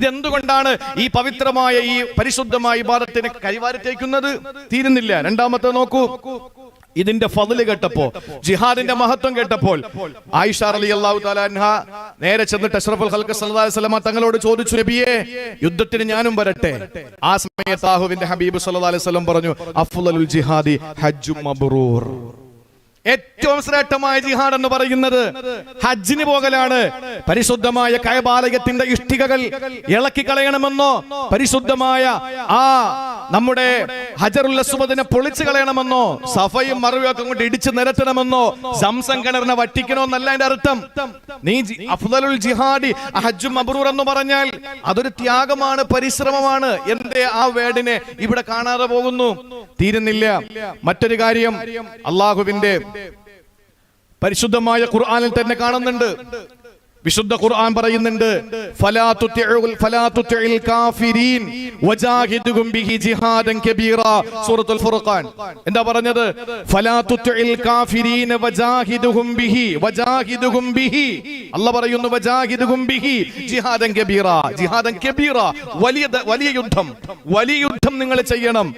ഇതെന്തുകൊണ്ടാണ് ഈ പവിത്രമായ ഈ പരിശുദ്ധമായ ഇബാദത്തിനെ കൈവാരിത്തേക്കുന്നത്? തീരുന്നില്ല. രണ്ടാമത്തെ നോക്കൂ, ഇതിന്റെ ഫضല് കേട്ടപ്പോ, ജിഹാദിന്റെ മഹത്വം കേട്ടപ്പോൾ ആയിഷ റളിയല്ലാഹു തആല അൻഹ നേരെ ചെന്നിട്ട് അഷ്റഫുൽ ഖൽഖ് സല്ലല്ലാഹു അലൈഹി വസല്ലം തങ്ങളോട് ചോദിച്ചു, നബിയേ, യുദ്ധത്തിന് ഞാനും വരട്ടെ? ആ സമയത്ത് അല്ലാഹുവിന്റെ ഹബീബ് സല്ലല്ലാഹു അലൈഹി വസല്ലം പറഞ്ഞു, അഫ്ളലുൽ ജിഹാദി ഹജ്ജും മബ്റൂർ. ഏറ്റവും ശ്രേഷ്ഠമായ ജിഹാദ് എന്ന് പറയുന്നത് ഹജ്ജിന് പോകലാണ്. പരിശുദ്ധമായ കഅബാലയത്തിന്റെ ഇഷ്ടികകൾ ഇളക്കി കളയണമെന്നോ, പരിശുദ്ധമായ നമ്മുടെ ഹജറുൽ അസ്വദിനെ പൊളിച്ചു കളയണമെന്നോ, സഫയും മറുവയും ഒക്കെ കൊണ്ട് ഇടിച്ചു നിരത്തണമെന്നോ, സംസം കിണറിനെ വറ്റിക്കണമെന്നല്ല അതിന്റെ അർത്ഥം. നീ അഫ്ളലുൽ ജിഹാദി ഹജ്ജും മബ്റൂർ എന്ന് പറഞ്ഞാൽ അതൊരു ത്യാഗമാണ്, പരിശ്രമമാണ്. എന്തേ ആ വേർഡിനെ ഇവിടെ കാണാതെ പോകുന്നു? തീരുന്നില്ല. മറ്റൊരു കാര്യം അല്ലാഹുവിന്റെ പരിശുദ്ധമായ ഖുർആനിൽ തന്നെ കാണുന്നുണ്ട്. വിശുദ്ധ ഖുർആൻ പറയുന്നുണ്ട്, ഫലാ തുതിഉൽ കാഫിരീൻ വജാഹിദുഹും ബിഹി ജിഹാദൻ കബീറ. സൂറത്തുൽ ഫുർഖാൻ എന്താ പറഞ്ഞത്? ഫലാ തുതിഉൽ കാഫിരീൻ വജാഹിദുഹും ബിഹി. അല്ലാഹു പറയുന്നു, വജാഹിദുഹും ബിഹി ജിഹാദൻ കബീറ. ജിഹാദൻ കബീറ, വലിയ യുദ്ധം നിങ്ങൾ ചെയ്യണം.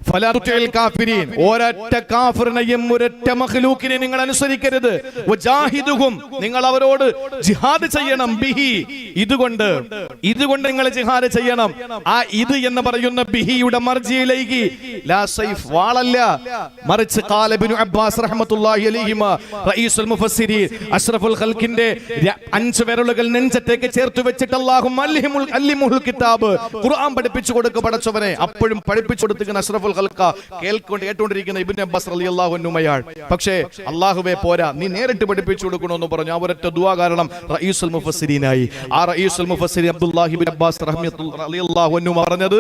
ഫലാ തുതിഉൽ കാഫിരീൻ, ഒരൊറ്റ കാഫിറിനെയും ഒരൊറ്റ മഖ്ലൂക്കിനെ നിങ്ങൾ അനുസരിക്കരുത്. വജാഹിദുഹും, നിങ്ങൾ അവരോട് ജിഹാദ് ചെയ്യണം. ബിഹി, ഇതുകൊണ്ട് നിങ്ങൾ ജിഹാദ് ചെയ്യണം. ആ ഇത് എന്ന് പറയുന്ന ബിഹിയുടെ മർജിയിലേക്ക് ലാ സൈഫ്, വാളല്ല, മറിച്ച് ഖാല ഇബ്നു അബ്ബാസ് റഹ്മത്തുള്ളാഹി അലൈഹിമാ റഈസുൽ മുഫസ്സിരീൻ, അഷ്റഫുൽ ഖൽഖിന്റെ 5 വിരലുകൾ നെഞ്ചത്തേക്ക് ചേർത്ത് വെച്ചിട്ട് അല്ലാഹു അല്ലിമുൽ കിതാബ്, ഖുർആൻ പഠിപ്പിച്ചു കൊടുക്കുക പടച്ചവനെ. അപ്പോഴും പഠിപ്പിച്ചു കൊടുത്തിരിക്കുന്ന അഷ്റഫുൽ ഖൽഖ കേട്ടുകൊണ്ടിരിക്കുന്ന ഇബ്നു അബ്ബാസ് റളിയല്ലാഹു അൻഹുമയാണ്. പക്ഷേ അല്ലാഹുവേ പോരാ, നീ നേരിട്ട് പഠിപ്പിച്ചു കൊടുക്കണമെന്ന് പറഞ്ഞു. ആ ഒരൊറ്റ ദുആ കാരണം റഈസുൽ മുഫസ്സിരീനായി. ആ റഈസുൽ മുഫസ്സിരീൻ അബ്ദുല്ലാഹി ഇബ്നു അബ്ബാസ് റളിയല്ലാഹു അൻഹു പറഞ്ഞത്,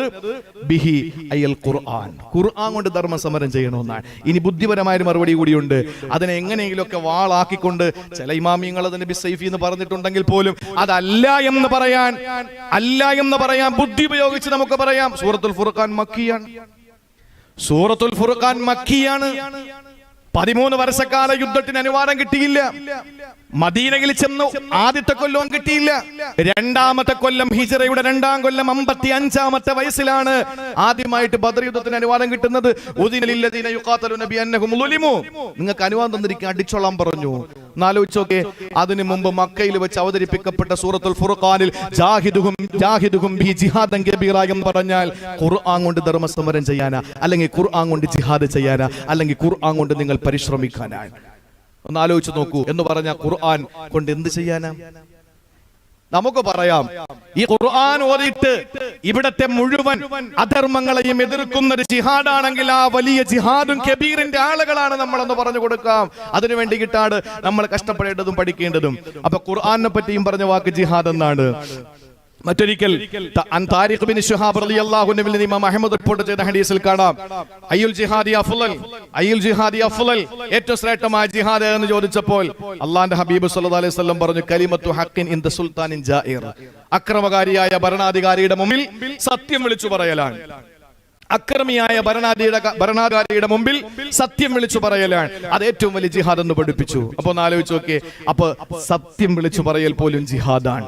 ബിഹി അയൽ ഖുർആൻ, ഖുർആൻ കൊണ്ട് ധർമ്മ സമരം ചെയ്യണമെന്നാണ്. ഇനി ബുദ്ധിപരമായ മറുപടി കൂടിയുണ്ട്. അതിനെ എങ്ങനെയെങ്കിലുമൊക്കെ വാളാക്കിക്കൊണ്ട് ചില ഇമാമിയങ്ങൾ അതിനെ ബിസൈഫി എന്ന് പറഞ്ഞിട്ടുണ്ടെങ്കിൽ പോലും അതല്ല എന്ന് പറയാൻ ബുദ്ധി ഉപയോഗിച്ച് നമുക്ക് പറയാം. സൂറത്തുൽ ഫുർഖാൻ മക്കിയാണ്. 13 വർഷക്കാല യുദ്ധത്തിന് അനുവാദം കിട്ടിയില്ല. മദീനയിൽ ചെന്നു ആദ്യത്തെ കൊല്ലവും കിട്ടിയില്ല. രണ്ടാമത്തെ കൊല്ലം, ഹിജ്റയുടെ 2-ാം കൊല്ലം 55-ാമത്തെ വയസ്സിലാണ് ആദ്യമായിട്ട് ബദർ യുദ്ധത്തിന് അനുവാദം കിട്ടുന്നത്. നിങ്ങൾക്ക് അനുവാദം തന്നിരിക്കാൻ അടിച്ചോളാൻ പറഞ്ഞു. എന്നാലോചിച്ചോക്കെ, അതിനു മുമ്പ് മക്കയിൽ വെച്ച് അവതരിപ്പിക്കപ്പെട്ട സൂറത്തുൽ ഫുർഖാനിൽ ജാഹിദുഹും ബിഹി ജിഹാദൻ കബീറ എന്ന് പറഞ്ഞാൽ ഖുർആൻ കൊണ്ട് ധർമ്മസമരം ചെയ്യാനാ, അല്ലെങ്കിൽ ഖുർആൻ കൊണ്ട് ജിഹാദ് ചെയ്യാനാ, അല്ലെങ്കിൽ ഖുർആൻ കൊണ്ട് നിങ്ങൾ പരിശ്രമിക്കാനാ? ഒന്ന് ആലോചിച്ച് നോക്കൂ. എന്ന് പറഞ്ഞ ഖുർആൻ കൊണ്ട് എന്ത് ചെയ്യാനാ? നമുക്ക് പറയാം, ഈ ഖുർആൻ ഓതിയിട്ട് ഇവിടത്തെ മുഴുവൻ അധർമ്മങ്ങളെയും എതിർക്കുന്ന ഒരു ജിഹാദാണെങ്കിൽ ആ വലിയ ജിഹാദും കബീറിന്റെ ആളുകളാണ് നമ്മളെന്ന് പറഞ്ഞു കൊടുക്കാം. അതിനു വേണ്ടിയിട്ടാണ് നമ്മൾ കഷ്ടപ്പെടേണ്ടതും പഠിക്കേണ്ടതും. അപ്പൊ ഖുർആനെ പറ്റിയും പറഞ്ഞ വാക്ക് ജിഹാദ് എന്നാണ്. മറ്റൊരിക്കൽ താരിഖ് ബിൻ ശുഹാബ് റളിയല്ലാഹു അൻഹു ഇമാം അഹ്മദ് റിപ്പോർട്ട് ചെയ്ത ഹദീസിൽ കാണാം, അയ്യുൽ ജിഹാദി അഫ്ളൽ, ഏറ്റവും ശ്രേഷ്ഠമായ ജിഹാദ് എന്ന് ചോദിച്ചപ്പോൾ അല്ലാഹുവിന്റെ ഹബീബ് സല്ലല്ലാഹു അലൈഹി വസല്ലം പറഞ്ഞു, കലിമത്തു ഹഖിൻ ഇൻദ സുൽത്താനിൻ ജായിർ, അക്രമകാരിയായ ഭരണാധികാരിയുടെ മുമ്പിൽ സത്യം വിളിച്ചു പറയലാണ്. അക്രമിയായ ഭരണാധികാരിയുടെ മുമ്പിൽ സത്യം വിളിച്ചു പറയലാണ്. അത് ഏറ്റവും വലിയ ജിഹാദ് എന്ന് പഠിപ്പിച്ചു. അപ്പൊ ഒന്ന് ആലോചിച്ച് നോക്കിയേ, അപ്പൊ സത്യം വിളിച്ചു പറയൽ പോലും ജിഹാദാണ്.